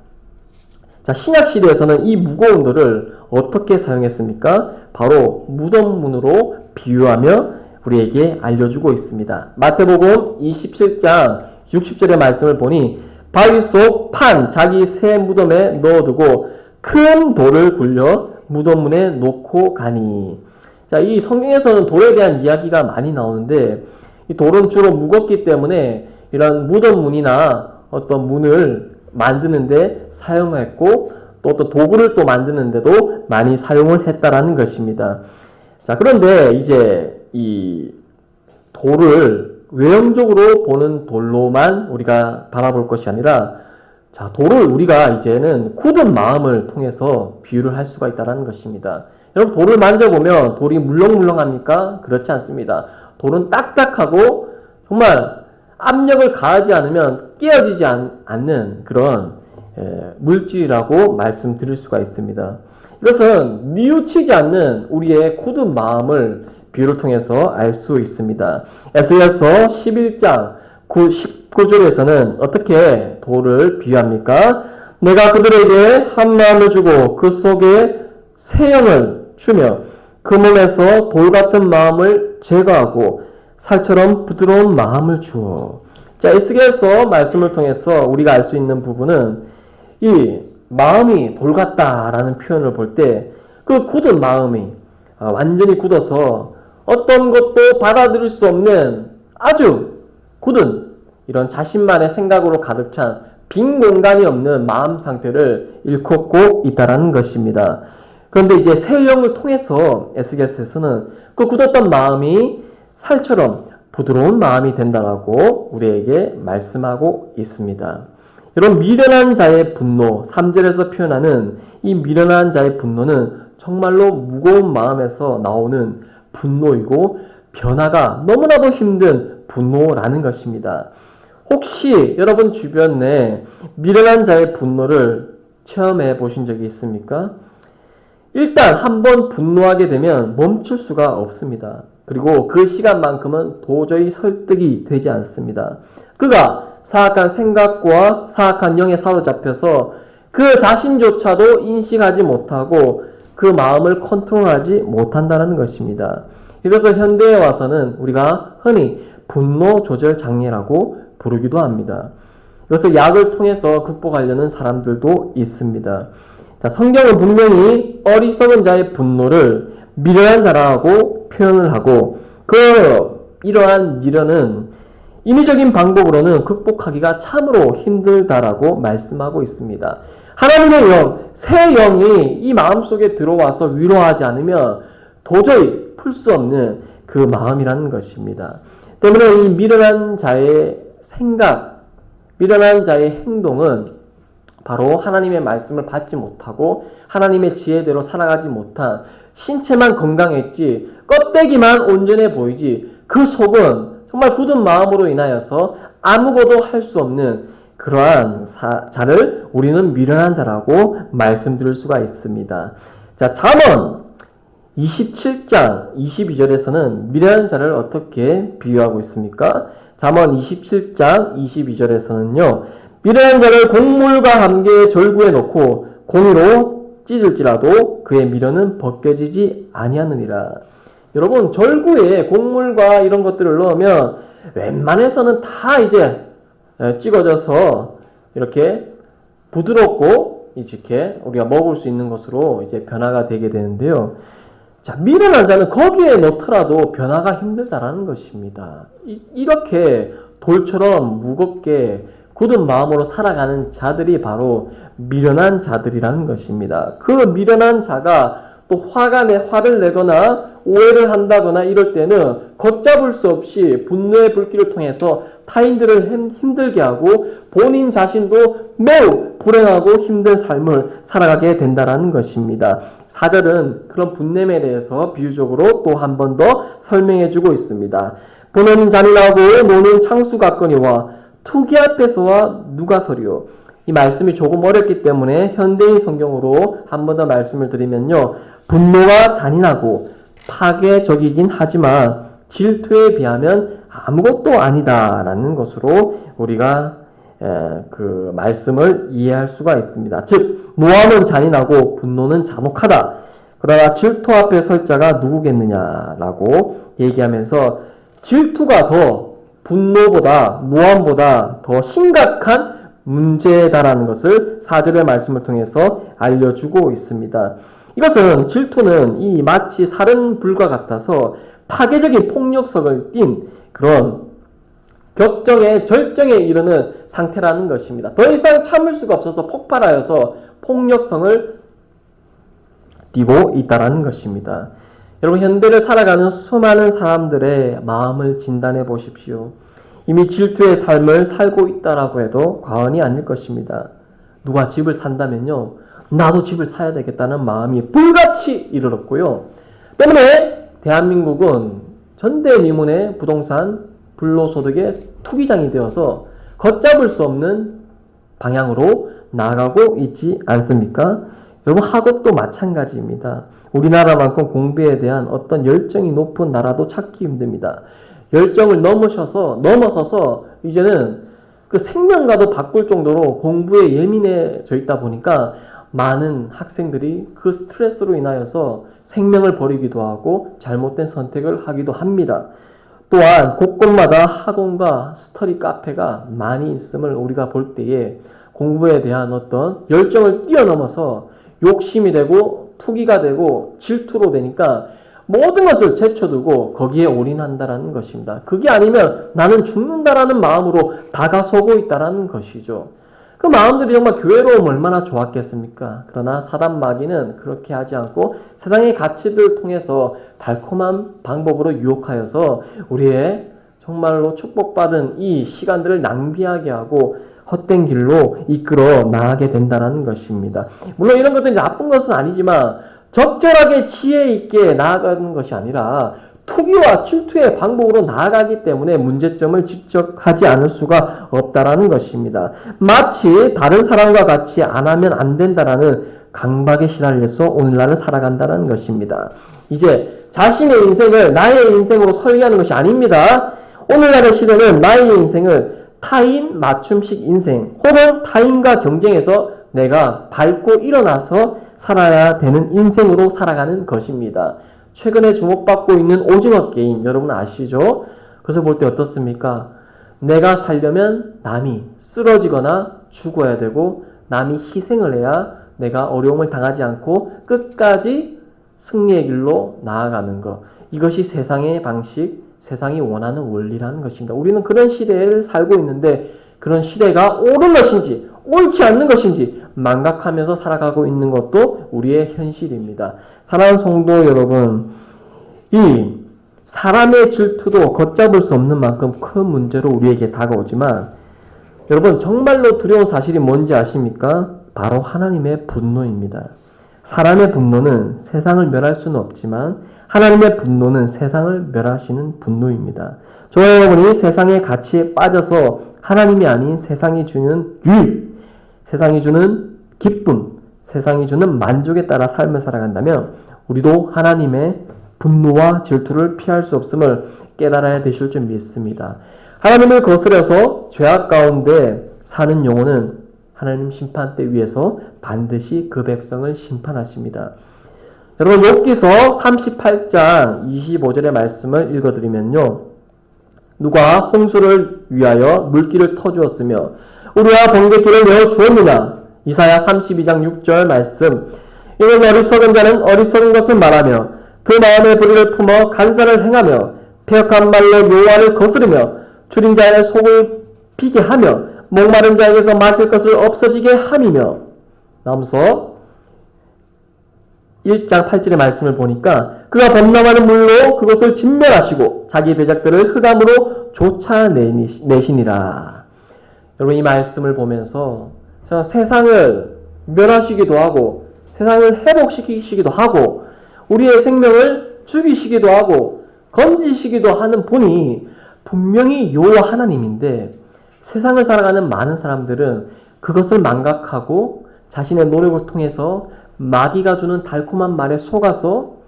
자, 신약시대에서는 이 무거운 돌을 어떻게 사용했습니까? 바로 무덤문으로 비유하며 우리에게 알려주고 있습니다. 마태복음 27장 60절의 말씀을 보니 바위 속 자기 새 무덤에 넣어두고 큰 돌을 굴려 무덤문에 놓고 가니. 자, 이 성경에서는 돌에 대한 이야기가 많이 나오는데 이 돌은 주로 무겁기 때문에 이런 무덤문이나 어떤 문을 만드는데 사용했고 또 어떤 도구를 또 만드는데도 많이 사용을 했다라는 것입니다. 자, 그런데 이제 이 돌을 외형적으로 보는 돌로만 우리가 바라볼 것이 아니라 자, 돌을 우리가 이제는 굳은 마음을 통해서 비유를 할 수가 있다는 것입니다. 여러분 돌을 만져보면 돌이 물렁물렁합니까? 그렇지 않습니다. 돌은 딱딱하고 정말 압력을 가하지 않으면 깨어지지 않는 그런 물질이라고 말씀드릴 수가 있습니다. 이것은 뉘우치지 않는 우리의 굳은 마음을 비유를 통해서 알 수 있습니다. 에스겔서 11장 19절에서는 어떻게 돌을 비유합니까? 내가 그들에게 한 마음을 주고 그 속에 새 영을 주며 그 몸에서 돌 같은 마음을 제거하고 살처럼 부드러운 마음을 주어. 자, 에스겔서 말씀을 통해서 우리가 알 수 있는 부분은 이 마음이 돌 같다라는 표현을 볼 때 그 굳은 마음이 완전히 굳어서 어떤 것도 받아들일 수 없는 아주 굳은 이런 자신만의 생각으로 가득 찬 빈 공간이 없는 마음 상태를 일컫고 있다는 것입니다. 그런데 이제 새 영을 통해서 에스겔서에서는 그 굳었던 마음이 살처럼 부드러운 마음이 된다고 우리에게 말씀하고 있습니다. 여러분 미련한 자의 분노 3절에서 표현하는 이 미련한 자의 분노는 정말로 무거운 마음에서 나오는 분노이고 변화가 너무나도 힘든 분노라는 것입니다. 혹시 여러분 주변 내 미련한 자의 분노를 체험해 보신 적이 있습니까? 일단 한번 분노하게 되면 멈출 수가 없습니다. 그리고 그 시간만큼은 도저히 설득이 되지 않습니다. 그가 사악한 생각과 사악한 영에 사로잡혀서 그 자신조차도 인식하지 못하고 그 마음을 컨트롤하지 못한다는 것입니다. 이것을 현대에 와서는 우리가 흔히 분노 조절 장애라고 부르기도 합니다. 이것을 약을 통해서 극복하려는 사람들도 있습니다. 자, 성경은 분명히 어리석은 자의 분노를 미련한 자라고 표현을 하고 이러한 미련은 인위적인 방법으로는 극복하기가 참으로 힘들다라고 말씀하고 있습니다. 하나님의 영, 새 영이 이 마음속에 들어와서 위로하지 않으면 도저히 풀 수 없는 그 마음이라는 것입니다. 때문에 이 미련한 자의 생각, 미련한 자의 행동은 바로 하나님의 말씀을 받지 못하고 하나님의 지혜대로 살아가지 못한 신체만 건강했지 껍데기만 온전해 보이지 그 속은 정말 굳은 마음으로 인하여서 아무것도 할 수 없는 그러한 자를 우리는 미련한 자라고 말씀드릴 수가 있습니다. 자, 잠언 27장 22절에서는 미련한 자를 어떻게 비유하고 있습니까? 잠언 27장 22절에서는요. 미련한 자를 곡물과 함께 절구에 놓고 공의로 찢을지라도 그의 미련은 벗겨지지 아니하느니라. 여러분, 절구에 곡물과 이런 것들을 넣으면 웬만해서는 다 이제 찍어져서 이렇게 부드럽고 이렇게 우리가 먹을 수 있는 것으로 이제 변화가 되게 되는데요. 자, 미련한 자는 거기에 넣더라도 변화가 힘들다라는 것입니다. 이렇게 돌처럼 무겁게 굳은 마음으로 살아가는 자들이 바로 미련한 자들이라는 것입니다. 그 미련한 자가 또 화를 내거나 오해를 한다거나 이럴 때는 걷잡을 수 없이 분노의 불길을 통해서 타인들을 힘들게 하고 본인 자신도 매우 불행하고 힘든 삶을 살아가게 된다는 것입니다. 4절은 그런 분냄에 대해서 비유적으로 또 한 번 더 설명해 주고 있습니다. 보는 잔인하고 노는 창수 같거니와 투기 앞에서와 누가 서리요. 이 말씀이 조금 어렵기 때문에 현대인 성경으로 한 번 더 말씀을 드리면요. 분노가 잔인하고 파괴적이긴 하지만 질투에 비하면 아무것도 아니다라는 것으로 우리가 그 말씀을 이해할 수가 있습니다. 즉 모함은 잔인하고 분노는 잔혹하다. 그러나 질투 앞에 설 자가 누구겠느냐라고 얘기하면서 질투가 더 분노보다 모함보다 더 심각한 문제다라는 것을 4절의 말씀을 통해서 알려주고 있습니다. 이것은 질투는 이 마치 살은 불과 같아서 파괴적인 폭력성을 띤 그런 격정의 절정에 이르는 상태라는 것입니다. 더 이상 참을 수가 없어서 폭발하여서 폭력성을 띠고 있다는 것입니다. 여러분, 현대를 살아가는 수많은 사람들의 마음을 진단해 보십시오. 이미 질투의 삶을 살고 있다라고 해도 과언이 아닐 것입니다. 누가 집을 산다면요, 나도 집을 사야 되겠다는 마음이 불같이 이르렀고요. 때문에 대한민국은 전대미문의 부동산 불로소득의 투기장이 되어서 걷잡을 수 없는 방향으로 나아가고 있지 않습니까? 여러분, 한국도 마찬가지입니다. 우리나라만큼 공부에 대한 어떤 열정이 높은 나라도 찾기 힘듭니다. 열정을 넘어서서 이제는 그 생명과도 바꿀 정도로 공부에 예민해져 있다 보니까 많은 학생들이 그 스트레스로 인하여서 생명을 버리기도 하고 잘못된 선택을 하기도 합니다. 또한 곳곳마다 학원과 스터디 카페가 많이 있음을 우리가 볼 때에 공부에 대한 어떤 열정을 뛰어넘어서 욕심이 되고 투기가 되고 질투로 되니까 모든 것을 제쳐두고 거기에 올인한다라는 것입니다. 그게 아니면 나는 죽는다라는 마음으로 다가서고 있다라는 것이죠. 그 마음들이 정말 교회로움 얼마나 좋았겠습니까? 그러나 사단 마귀는 그렇게 하지 않고 세상의 가치들을 통해서 달콤한 방법으로 유혹하여서 우리의 정말로 축복받은 이 시간들을 낭비하게 하고 헛된 길로 이끌어 나가게 된다는 것입니다. 물론 이런 것들이 나쁜 것은 아니지만 적절하게 지혜 있게 나아가는 것이 아니라 투기와 질투의 방법으로 나아가기 때문에 문제점을 직접하지 않을 수가 없다라는 것입니다. 마치 다른 사람과 같이 안 하면 안 된다라는 강박에 시달려서 오늘날을 살아간다는 것입니다. 이제 자신의 인생을 나의 인생으로 설계하는 것이 아닙니다. 오늘날의 시대는 나의 인생을 타인 맞춤식 인생 혹은 타인과 경쟁해서 내가 밟고 일어나서 살아야 되는 인생으로 살아가는 것입니다. 최근에 주목받고 있는 오징어 게임 여러분 아시죠? 그래서 볼 때 어떻습니까? 내가 살려면 남이 쓰러지거나 죽어야 되고 남이 희생을 해야 내가 어려움을 당하지 않고 끝까지 승리의 길로 나아가는 것. 이것이 세상의 방식, 세상이 원하는 원리라는 것입니다. 우리는 그런 시대를 살고 있는데 그런 시대가 옳은 것인지 옳지 않는 것인지 망각하면서 살아가고 있는 것도 우리의 현실입니다. 사랑하는 성도 여러분, 이 사람의 질투도 걷잡을 수 없는 만큼 큰 문제로 우리에게 다가오지만 여러분 정말로 두려운 사실이 뭔지 아십니까? 바로 하나님의 분노입니다. 사람의 분노는 세상을 멸할 수는 없지만 하나님의 분노는 세상을 멸하시는 분노입니다. 저와 여러분이 세상의 가치에 빠져서 하나님이 아닌 세상이 주는 유익, 세상이 주는 기쁨, 세상이 주는 만족에 따라 삶을 살아간다면 우리도 하나님의 분노와 질투를 피할 수 없음을 깨달아야 되실 줄 믿습니다. 하나님을 거스려서 죄악 가운데 사는 영혼은 하나님 심판대 위에서 반드시 그 백성을 심판하십니다. 여러분 욥기서 38장 25절의 말씀을 읽어드리면요. 누가 홍수를 위하여 물길을 터주었으며 우리와 번개길을 내어주었느냐. 이사야 32장 6절 말씀. 이는 어리석은 자는 어리석은 것을 말하며 그 마음의 불의를 품어 간사를 행하며 패역한 말로 여호와를 거스르며 줄인 자의 속을 비게 하며 목마른 자에게서 마실 것을 없어지게 함이며. 나오면서 1장 8절의 말씀을 보니까 그가 범람하는 물로 그것을 진멸하시고 자기 대적들을 흑암으로 쫓아내시니라. 여러분 이 말씀을 보면서 세상을 멸하시기도 하고 세상을 회복시키시기도 하고 우리의 생명을 죽이시기도 하고 건지시기도 하는 분이 분명히 여호와 하나님인데 세상을 살아가는 많은 사람들은 그것을 망각하고 자신의 노력을 통해서 마귀가 주는 달콤한 말에 속아서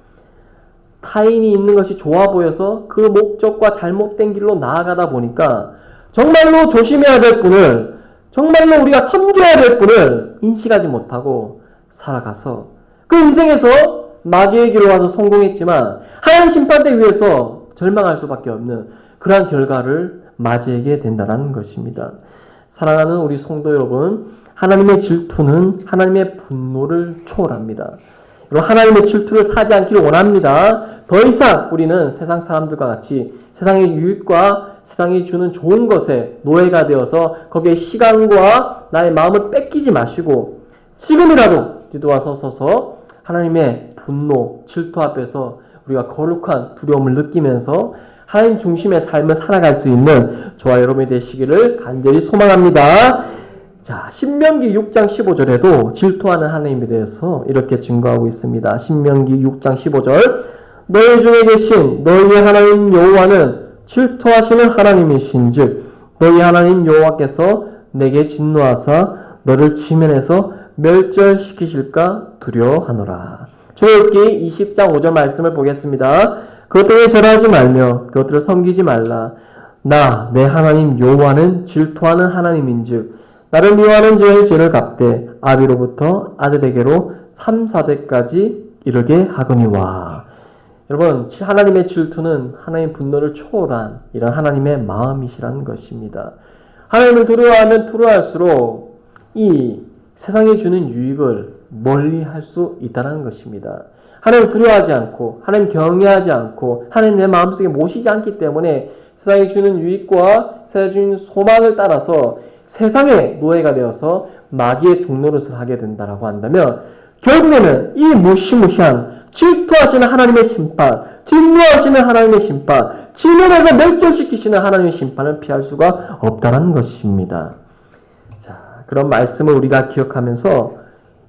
타인이 있는 것이 좋아 보여서 그 목적과 잘못된 길로 나아가다 보니까 정말로 조심해야 될 분을, 정말로 우리가 섬겨야 될 분을 인식하지 못하고 살아가서 그 인생에서 마귀의 길로 와서 성공했지만 하나님 심판대 위에서 절망할 수밖에 없는 그러한 결과를 맞이하게 된다는 것입니다. 사랑하는 우리 성도 여러분, 하나님의 질투는 하나님의 분노를 초월합니다. 하나님의 질투를 사지 않기를 원합니다. 더 이상 우리는 세상 사람들과 같이 세상의 유익과 세상이 주는 좋은 것에 노예가 되어서 거기에 시간과 나의 마음을 뺏기지 마시고 지금이라도 뒤돌아 서서 하나님의 분노, 질투 앞에서 우리가 거룩한 두려움을 느끼면서 하나님 중심의 삶을 살아갈 수 있는 저와 여러분이 되시기를 간절히 소망합니다. 자, 신명기 6장 15절에도 질투하는 하나님에 대해서 이렇게 증거하고 있습니다. 신명기 6장 15절. 너희 중에 계신 너희의 하나님 여호와는 질투하시는 하나님이신즉 너희 하나님 여호와께서 내게 진노하사 너를 지면에서 멸절시키실까 두려워하노라. 출애굽기 20장 5절 말씀을 보겠습니다. 그것들을 절하지 말며 그것들을 섬기지 말라. 나 내 하나님 여호와는 질투하는 하나님인즉 나를 미워하는 자의 죄를 갚되 아비로부터 아들에게로 3, 4대까지 이르게 하거니와. 여러분, 하나님의 질투는 하나님의 분노를 초월한 이런 하나님의 마음이시라는 것입니다. 하나님을 두려워하면 두려워할수록 이 세상이 주는 유익을 멀리할 수 있다는 것입니다. 하나님을 두려워하지 않고 하나님 경외하지 않고 하나님 내 마음속에 모시지 않기 때문에 세상이 주는 유익과 세상이 주는 소망을 따라서 세상의 노예가 되어서 마귀의 종노릇을 하게 된다라고 한다면 결국에는 이 무시무시한 질투하시는 하나님의 심판, 진노하시는 하나님의 심판, 지면에서 멸절시키시는 하나님의 심판을 피할 수가 없다는 것입니다. 자, 그런 말씀을 우리가 기억하면서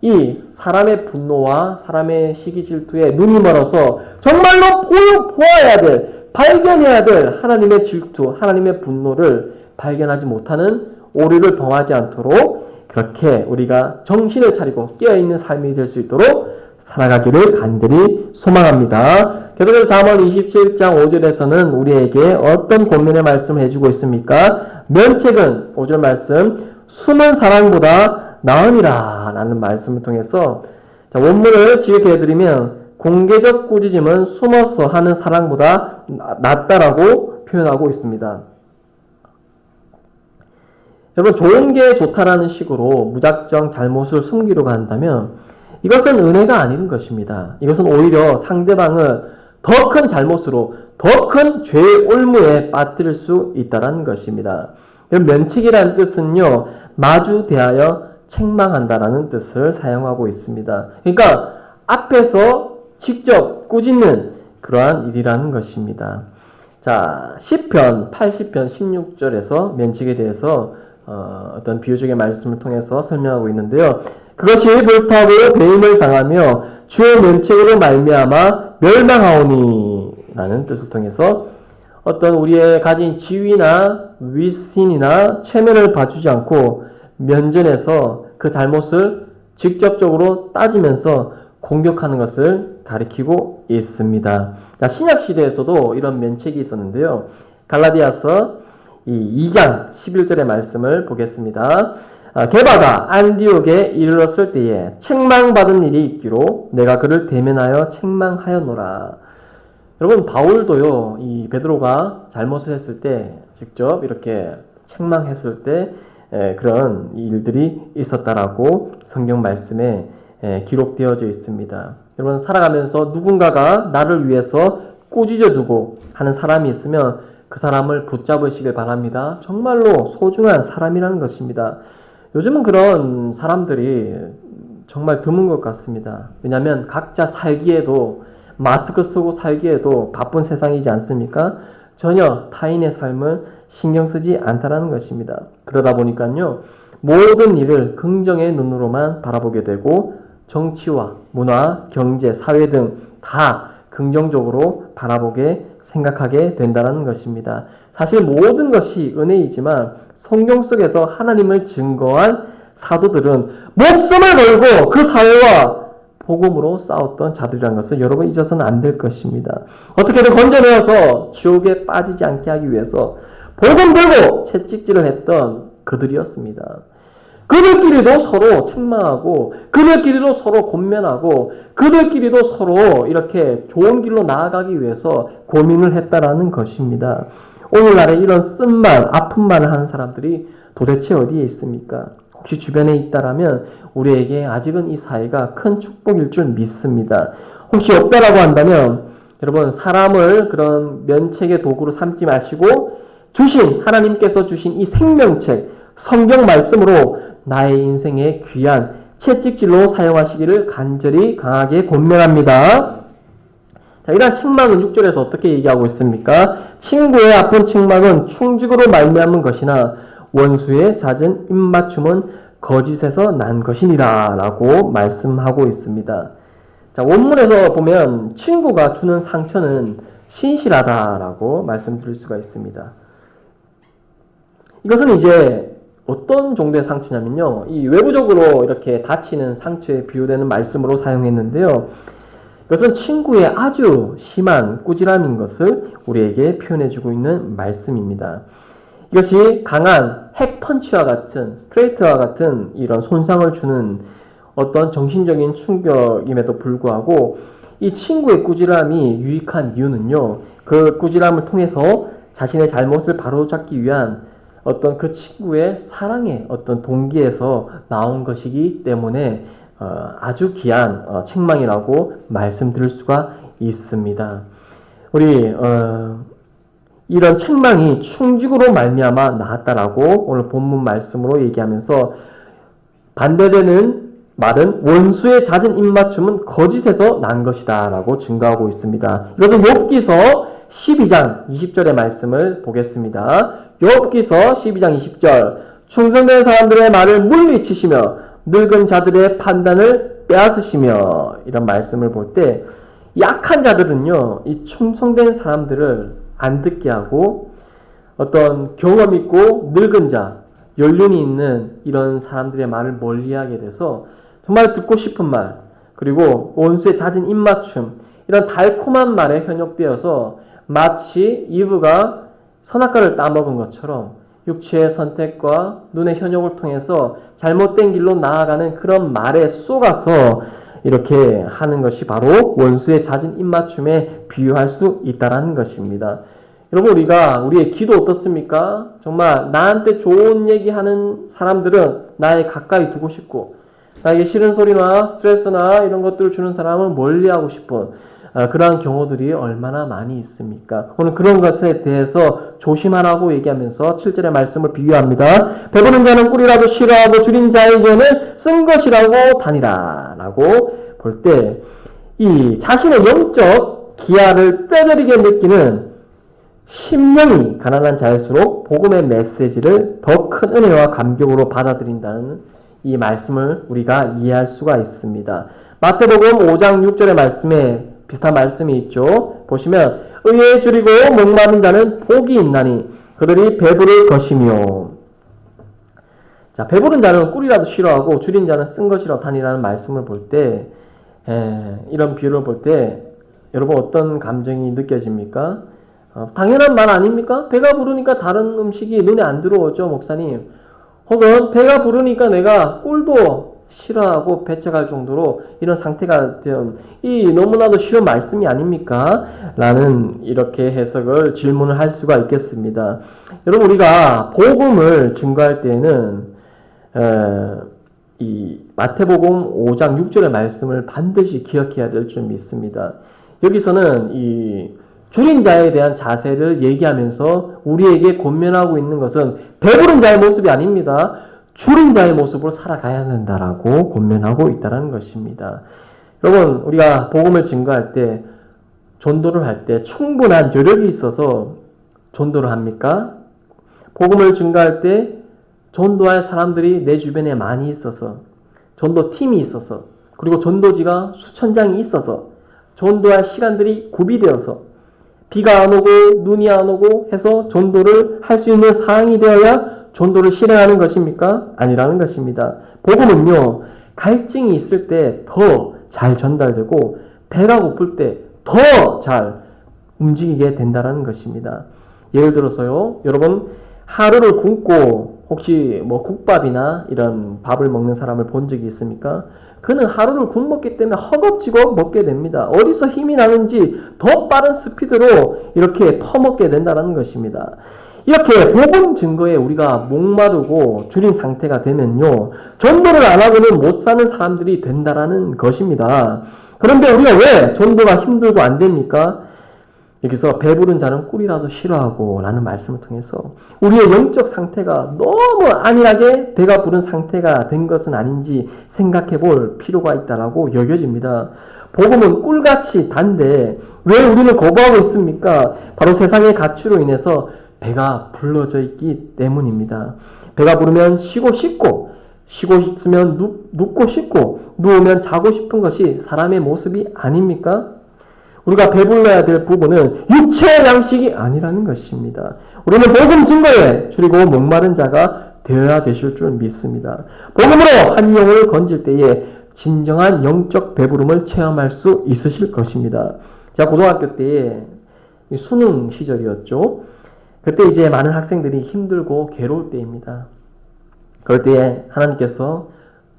이 사람의 분노와 사람의 시기 질투에 눈이 멀어서 정말로 보아야 될, 발견해야 될 하나님의 질투, 하나님의 분노를 발견하지 못하는 오류를 범하지 않도록 그렇게 우리가 정신을 차리고 깨어있는 삶이 될 수 있도록 살아가기를 간절히 소망합니다. 계속해서 잠언 27장 5절에서는 우리에게 어떤 권면의 말씀을 해주고 있습니까? 면책은 5절 말씀 숨은 사랑보다 나으니라 라는 말씀을 통해서 원문을 지극히 해드리면 공개적 꾸짖음은 숨어서 하는 사랑보다 낫다라고 표현하고 있습니다. 여러분, 좋은 게 좋다라는 식으로 무작정 잘못을 숨기려고 한다면 이것은 은혜가 아닌 것입니다. 이것은 오히려 상대방을 더 큰 잘못으로, 더 큰 죄의 올무에 빠뜨릴 수 있다는 것입니다. 면책이라는 뜻은요, 마주 대하여 책망한다라는 뜻을 사용하고 있습니다. 그러니까 앞에서 직접 꾸짖는 그러한 일이라는 것입니다. 자, 시편 80편 16절에서 면책에 대해서 어떤 비유적인 말씀을 통해서 설명하고 있는데요. 그것이 불타고 배임을 당하며 주의 면책으로 말미암아 멸망하오니 라는 뜻을 통해서 어떤 우리의 가진 지위나 위신이나 체면을 봐주지 않고 면전에서 그 잘못을 직접적으로 따지면서 공격하는 것을 가리키고 있습니다. 자, 신약시대에서도 이런 면책이 있었는데요. 갈라디아서 2장 11절의 말씀을 보겠습니다. 게바가 안디옥에 이르렀을 때에 책망받은 일이 있기로 내가 그를 대면하여 책망하였노라. 여러분, 바울도요, 이 베드로가 잘못을 했을 때 직접 이렇게 책망했을 때 그런 일들이 있었다라고 성경 말씀에 기록되어져 있습니다. 여러분, 살아가면서 누군가가 나를 위해서 꾸짖어 주고 하는 사람이 있으면 그 사람을 붙잡으시길 바랍니다. 정말로 소중한 사람이라는 것입니다. 요즘은 그런 사람들이 정말 드문 것 같습니다. 왜냐하면 각자 살기에도 마스크 쓰고 살기에도 바쁜 세상이지 않습니까? 전혀 타인의 삶을 신경 쓰지 않다라는 것입니다. 그러다 보니까요, 모든 일을 긍정의 눈으로만 바라보게 되고 정치와 문화, 경제, 사회 등 다 긍정적으로 바라보게 생각하게 된다는 것입니다. 사실 모든 것이 은혜이지만 성경 속에서 하나님을 증거한 사도들은 목숨을 걸고 그 사회와 복음으로 싸웠던 자들이라는 것을 여러분 잊어서는 안 될 것입니다. 어떻게든 건져내어서 지옥에 빠지지 않게 하기 위해서 복음 들고 채찍질을 했던 그들이었습니다. 그들끼리도 서로 책망하고 그들끼리도 서로 권면하고 그들끼리도 서로 이렇게 좋은 길로 나아가기 위해서 고민을 했다라는 것입니다. 오늘날에 이런 쓴말, 아픈 말을 하는 사람들이 도대체 어디에 있습니까? 혹시 주변에 있다라면 우리에게 아직은 이 사회가 큰 축복일 줄 믿습니다. 혹시 없다라고 한다면 여러분, 사람을 그런 면책의 도구로 삼지 마시고 하나님께서 주신 이 생명책, 성경 말씀으로 나의 인생의 귀한 채찍질로 사용하시기를 간절히 강하게 권면합니다. 자, 이러한 책망은 6절에서 어떻게 얘기하고 있습니까? 친구의 아픈 책망은 충직으로 말미암은 것이나 원수의 잦은 입맞춤은 거짓에서 난 것이니라 라고 말씀하고 있습니다. 자, 원문에서 보면 친구가 주는 상처는 신실하다라고 말씀드릴 수가 있습니다. 이것은 이제 어떤 정도의 상처냐면요, 이 외부적으로 이렇게 다치는 상처에 비유되는 말씀으로 사용했는데요, 이것은 친구의 아주 심한 꾸지람인 것을 우리에게 표현해주고 있는 말씀입니다. 이것이 강한 핵펀치와 같은, 스트레이트와 같은 이런 손상을 주는 어떤 정신적인 충격임에도 불구하고 이 친구의 꾸지람이 유익한 이유는요, 그 꾸지람을 통해서 자신의 잘못을 바로잡기 위한 어떤 그 친구의 사랑의 어떤 동기에서 나온 것이기 때문에 아주 귀한 책망이라고 말씀드릴 수가 있습니다. 우리 이런 책망이 충직으로 말미암아 나왔다라고 오늘 본문 말씀으로 얘기하면서 반대되는 말은 원수의 잦은 입맞춤은 거짓에서 난 것이다 라고 증거하고 있습니다. 이것은 욥기서 12장 20절의 말씀을 보겠습니다. 욥기서 12장 20절, 충성된 사람들의 말을 물리치시며 늙은 자들의 판단을 빼앗으시며, 이런 말씀을 볼 때 약한 자들은요, 이 충성된 사람들을 안 듣게 하고 어떤 경험 있고 늙은 자, 연륜이 있는 이런 사람들의 말을 멀리하게 돼서 정말 듣고 싶은 말, 그리고 원수의 잦은 입맞춤, 이런 달콤한 말에 현혹되어서 마치 이브가 선악과를 따먹은 것처럼 육체의 선택과 눈의 현혹을 통해서 잘못된 길로 나아가는 그런 말에 쏘가서 이렇게 하는 것이 바로 원수의 잦은 입맞춤에 비유할 수 있다는 것입니다. 여러분, 우리의 기도 어떻습니까? 정말 나한테 좋은 얘기하는 사람들은 나에 가까이 두고 싶고, 나에게 싫은 소리나 스트레스나 이런 것들을 주는 사람은 멀리하고 싶은 그러한 경우들이 얼마나 많이 있습니까? 오늘 그런 것에 대해서 조심하라고 얘기하면서 7절의 말씀을 비유합니다. 배부른 자는 꿀이라도 싫어하고 줄인 자에게는 쓴 것이라고 다니라 라고 볼 때, 이 자신의 영적 기아를 뼈저리게 느끼는 심령이 가난한 자일수록 복음의 메시지를 더 큰 은혜와 감격으로 받아들인다는 이 말씀을 우리가 이해할 수가 있습니다. 마태복음 5장 6절의 말씀에 비슷한 말씀이 있죠. 보시면 의에 줄이고 목마른 자는 복이 있나니 그들이 배부를 것이며. 자, 배부른 자는 꿀이라도 싫어하고 줄인 자는 쓴 것이라도 다니라는 말씀을 볼 때, 이런 비유를 볼 때 여러분 어떤 감정이 느껴집니까? 당연한 말 아닙니까? 배가 부르니까 다른 음식이 눈에 안 들어오죠, 목사님. 혹은 배가 부르니까 내가 꿀도 싫어하고 배척할 정도로 이런 상태가 된 이 너무나도 쉬운 말씀이 아닙니까? 라는 이렇게 해석을 질문을 할 수가 있겠습니다. 여러분 우리가 복음을 증거할 때에는 이 마태복음 5장 6절의 말씀을 반드시 기억해야 될 줄 믿습니다. 여기서는 이 줄인 자에 대한 자세를 얘기하면서 우리에게 권면하고 있는 것은 배부른 자의 모습이 아닙니다. 줄인 자의 모습으로 살아가야 된다라고 권면하고 있다는 것입니다. 여러분 우리가 복음을 증거할 때 전도를 할 때 충분한 여력이 있어서 전도를 합니까? 복음을 증거할 때 전도할 사람들이 내 주변에 많이 있어서 전도팀이 있어서 그리고 전도지가 수천 장이 있어서 전도할 시간들이 구비되어서 비가 안 오고 눈이 안 오고 해서 전도를 할 수 있는 상황이 되어야 전도를 실행하는 것입니까? 아니라는 것입니다. 복음은요, 갈증이 있을 때 더 잘 전달되고 배가 고플 때 더 잘 움직이게 된다는 것입니다. 예를 들어서요, 여러분 하루를 굶고 혹시 뭐 국밥이나 이런 밥을 먹는 사람을 본 적이 있습니까? 그는 하루를 굶었기 때문에 허겁지겁 먹게 됩니다. 어디서 힘이 나는지 더 빠른 스피드로 이렇게 퍼먹게 된다는 것입니다. 이렇게 복음 증거에 우리가 목마르고 줄인 상태가 되면요, 전도를 안 하고는 못 사는 사람들이 된다는 것입니다. 그런데 우리가 왜 전도가 힘들고 안 됩니까? 여기서 배부른 자는 꿀이라도 싫어하고 라는 말씀을 통해서 우리의 영적 상태가 너무 안일하게 배가 부른 상태가 된 것은 아닌지 생각해 볼 필요가 있다라고 여겨집니다. 복음은 꿀같이 단데 왜 우리는 거부하고 있습니까? 바로 세상의 가치로 인해서 배가 불러져 있기 때문입니다. 배가 부르면 쉬고 싶고, 쉬고 싶으면 눕고 싶고, 누우면 자고 싶은 것이 사람의 모습이 아닙니까? 우리가 배불러야 될 부분은 육체의 양식이 아니라는 것입니다. 우리는 복음 증거에 줄이고 목마른 자가 되어야 되실 줄 믿습니다. 복음으로 한 영혼을 건질 때에 진정한 영적 배부름을 체험할 수 있으실 것입니다. 제가 고등학교 때에 수능 시절이었죠. 그때 이제 많은 학생들이 힘들고 괴로울 때입니다. 그럴 때에 하나님께서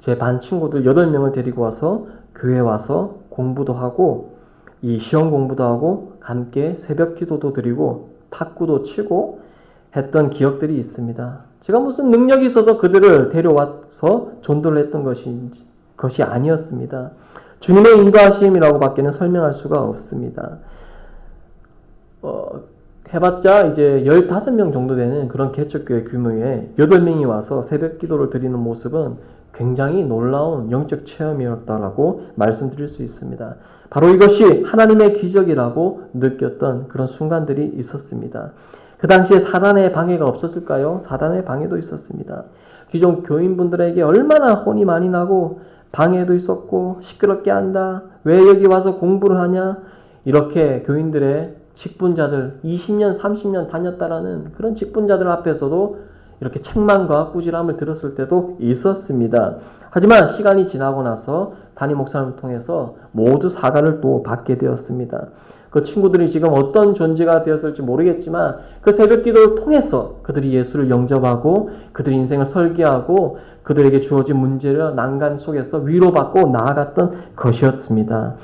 제 반 친구들 8명을 데리고 와서 교회에 와서 공부도 하고 이 시험 공부도 하고 함께 새벽 기도도 드리고 탁구도 치고 했던 기억들이 있습니다. 제가 무슨 능력이 있어서 그들을 데려와서 전도를 했던 것이 아니었습니다. 주님의 인도하심이라고 밖에는 설명할 수가 없습니다. 해봤자 이제 15명 정도 되는 그런 개척교회 규모에 8명이 와서 새벽 기도를 드리는 모습은 굉장히 놀라운 영적 체험이었다라고 말씀드릴 수 있습니다. 바로 이것이 하나님의 기적이라고 느꼈던 그런 순간들이 있었습니다. 그 당시에 사단의 방해가 없었을까요? 사단의 방해도 있었습니다. 기존 교인분들에게 얼마나 혼이 많이 나고 방해도 있었고 시끄럽게 한다. 왜 여기 와서 공부를 하냐? 이렇게 교인들의 직분자들 20년, 30년 다녔다라는 그런 직분자들 앞에서도 이렇게 책망과 꾸지람을 들었을 때도 있었습니다. 하지만 시간이 지나고 나서 담임 목사님을 통해서 모두 사과를 또 받게 되었습니다. 그 친구들이 지금 어떤 존재가 되었을지 모르겠지만 그 새벽 기도를 통해서 그들이 예수를 영접하고 그들의 인생을 설계하고 그들에게 주어진 문제를 난간 속에서 위로받고 나아갔던 것이었습니다.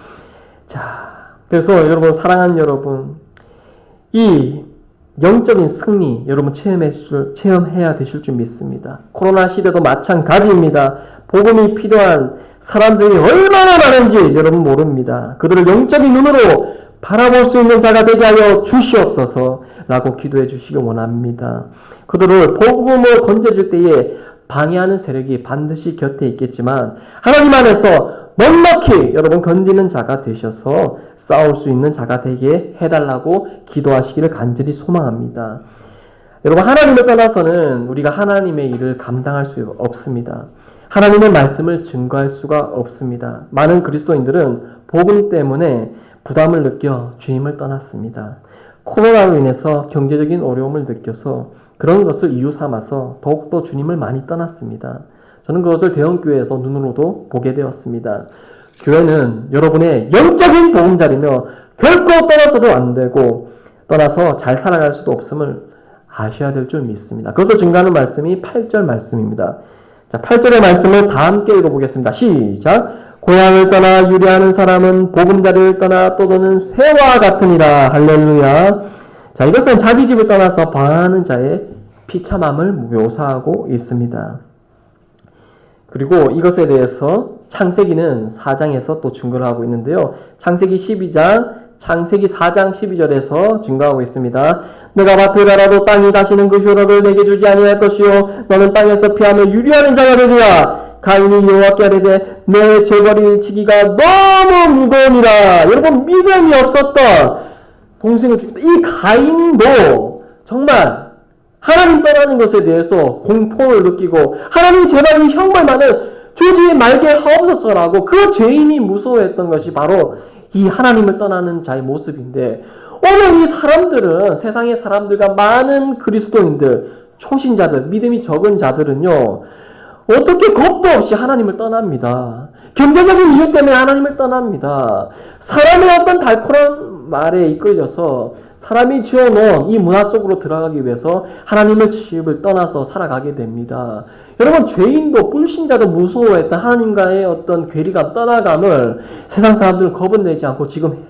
자, 그래서 여러분, 사랑하는 여러분, 이 영적인 승리 여러분 체험해야 되실 줄 믿습니다. 코로나 시대도 마찬가지입니다. 복음이 필요한 사람들이 얼마나 많은지 여러분 모릅니다. 그들을 영적인 눈으로 바라볼 수 있는 자가 되게 하여 주시옵소서 라고 기도해 주시기 원합니다. 그들을 복음으로 건져줄 때에 방해하는 세력이 반드시 곁에 있겠지만 하나님 안에서 넉넉히 여러분 건지는 자가 되셔서 싸울 수 있는 자가 되게 해달라고 기도하시기를 간절히 소망합니다. 여러분, 하나님을 떠나서는 우리가 하나님의 일을 감당할 수 없습니다. 하나님의 말씀을 증거할 수가 없습니다. 많은 그리스도인들은 복음 때문에 부담을 느껴 주님을 떠났습니다. 코로나로 인해서 경제적인 어려움을 느껴서 그런 것을 이유 삼아서 더욱더 주님을 많이 떠났습니다. 저는 그것을 대형교회에서 눈으로도 보게 되었습니다. 교회는 여러분의 영적인 보금자리며 결코 떠나서도 안 되고 떠나서 잘 살아갈 수도 없음을 아셔야 될 줄 믿습니다. 그것을 증거하는 말씀이 8절 말씀입니다. 자, 8절의 말씀을 다 함께 읽어보겠습니다. 시작! 고향을 떠나 유리하는 사람은 보금자리를 떠나 떠도는 새와 같으니라. 할렐루야. 자, 이것은 자기 집을 떠나서 방황하는 자의 비참함을 묘사하고 있습니다. 그리고 이것에 대해서 창세기는 4장에서 또 증거를 하고 있는데요. 창세기 4장 12절에서 증거하고 있습니다. 내가 밭을 갈아도 땅이 다시는 그 효력을 내게 주지 아니할 것이요 너는 땅에서 피하며 유리하는 자가 되리라. 가인이 여호와께 아뢰되 내 재벌이 치기가 너무 무거우니라. 여러분, 믿음이 없었던 동생을 죽였다. 이 가인도 정말 하나님 떠나는 것에 대해서 공포를 느끼고 하나님 제발 이 형벌만은 주지 말게 하옵소서라고 그 죄인이 무서워했던 것이 바로 이 하나님을 떠나는 자의 모습인데, 오늘 이 사람들은 세상의 사람들과 많은 그리스도인들, 초신자들, 믿음이 적은 자들은요, 어떻게 겁도 없이 하나님을 떠납니다. 경제적인 이유 때문에 하나님을 떠납니다. 사람의 어떤 달콤한 말에 이끌려서 사람이 지어놓은 이 문화 속으로 들어가기 위해서 하나님의 집을 떠나서 살아가게 됩니다. 여러분, 죄인도 불신자도 무서워했던 하나님과의 어떤 괴리감, 떠나감을 세상 사람들은 겁은 내지 않고 지금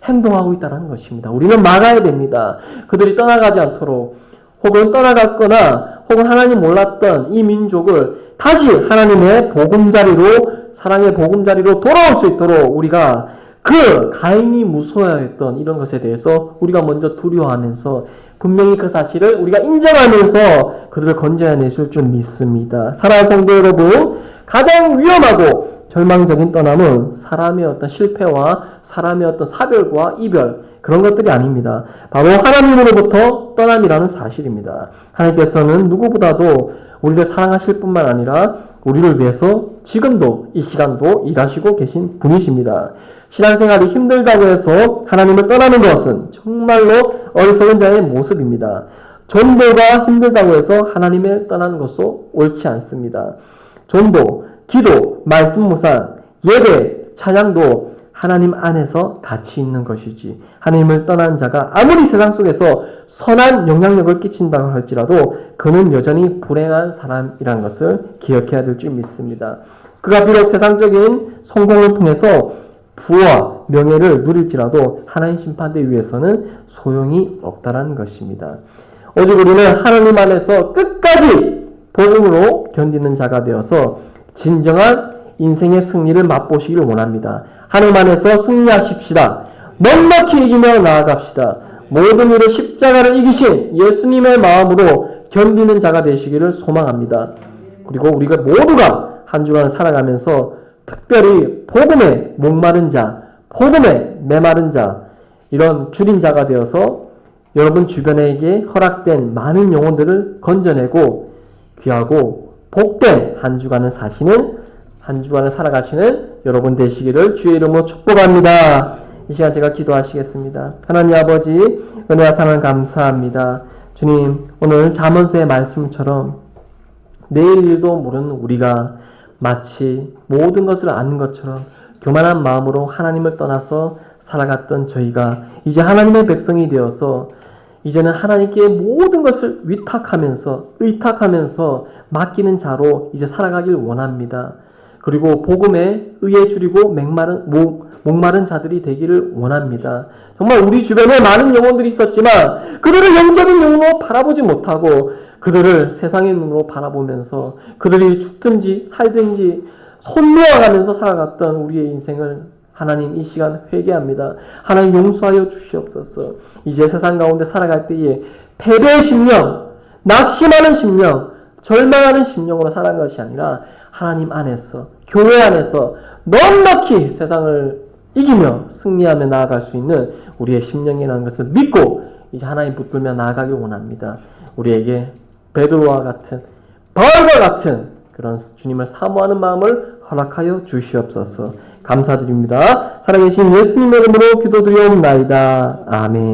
행동하고 있다는 것입니다. 우리는 막아야 됩니다. 그들이 떠나가지 않도록, 혹은 떠나갔거나 혹은 하나님 몰랐던 이 민족을 다시 하나님의 보금자리로, 사랑의 보금자리로 돌아올 수 있도록 우리가 그 가인이 무서워했던 이런 것에 대해서 우리가 먼저 두려워하면서 분명히 그 사실을 우리가 인정하면서 그들을 건져내실 줄 믿습니다. 사랑하는 성도 여러분, 가장 위험하고 절망적인 떠남은 사람의 어떤 실패와 사람의 어떤 사별과 이별, 그런 것들이 아닙니다. 바로 하나님으로부터 떠남이라는 사실입니다. 하나님께서는 누구보다도 우리를 사랑하실 뿐만 아니라 우리를 위해서 지금도 이 시간도 일하시고 계신 분이십니다. 신앙생활이 힘들다고 해서 하나님을 떠나는 것은 정말로 어리석은 자의 모습입니다. 전도가 힘들다고 해서 하나님을 떠나는 것도 옳지 않습니다. 전도, 기도, 말씀 묵상, 예배, 찬양도 하나님 안에서 같이 있는 것이지, 하나님을 떠난 자가 아무리 세상 속에서 선한 영향력을 끼친다고 할지라도 그는 여전히 불행한 사람이라는 것을 기억해야 될 줄 믿습니다. 그가 비록 세상적인 성공을 통해서 부와 명예를 누릴지라도 하나님 심판대 위에서는 소용이 없다는 것입니다. 오직 우리는 하나님 안에서 끝까지 복음으로 견디는 자가 되어서 진정한 인생의 승리를 맛보시기를 원합니다. 하나님 안에서 승리하십시다. 넉넉히 이기며 나아갑시다. 모든 일을 십자가를 이기신 예수님의 마음으로 견디는 자가 되시기를 소망합니다. 그리고 우리가 모두가 한 주간 살아가면서 특별히 복음에 목마른 자, 복음에 메마른 자, 이런 줄인 자가 되어서 여러분 주변에게 허락된 많은 영혼들을 건져내고 귀하고 복된 한 주간을 사시는, 한 주간을 살아가시는 여러분 되시기를 주의 이름으로 축복합니다. 이 시간 제가 기도하시겠습니다. 하나님 아버지, 은혜와 사랑 감사합니다. 주님, 오늘 잠언서의 말씀처럼 내일 일도 모르는 우리가 마치 모든 것을 아는 것처럼 교만한 마음으로 하나님을 떠나서 살아갔던 저희가 이제 하나님의 백성이 되어서 이제는 하나님께 모든 것을 의탁하면서 맡기는 자로 이제 살아가길 원합니다. 그리고 복음에 의에 줄이고 목마른 자들이 되기를 원합니다. 정말 우리 주변에 많은 영혼들이 있었지만 그들을 영적인 눈으로 바라보지 못하고 그들을 세상의 눈으로 바라보면서 그들이 죽든지 살든지 손놓아가면서 살아갔던 우리의 인생을 하나님 이 시간 회개합니다. 하나님 용서하여 주시옵소서. 이제 세상 가운데 살아갈 때에 패배의 심령, 낙심하는 심령, 절망하는 심령으로 살아간 것이 아니라 하나님 안에서, 교회 안에서 넉넉히 세상을 이기며 승리하며 나아갈 수 있는 우리의 심령이라는 것을 믿고 이제 하나님 붙들며 나아가길 원합니다. 우리에게 베드로와 같은, 바울과 같은 그런 주님을 사모하는 마음을 허락하여 주시옵소서. 감사드립니다. 살아계신 예수님의 이름으로 기도드리옵나이다. 아멘.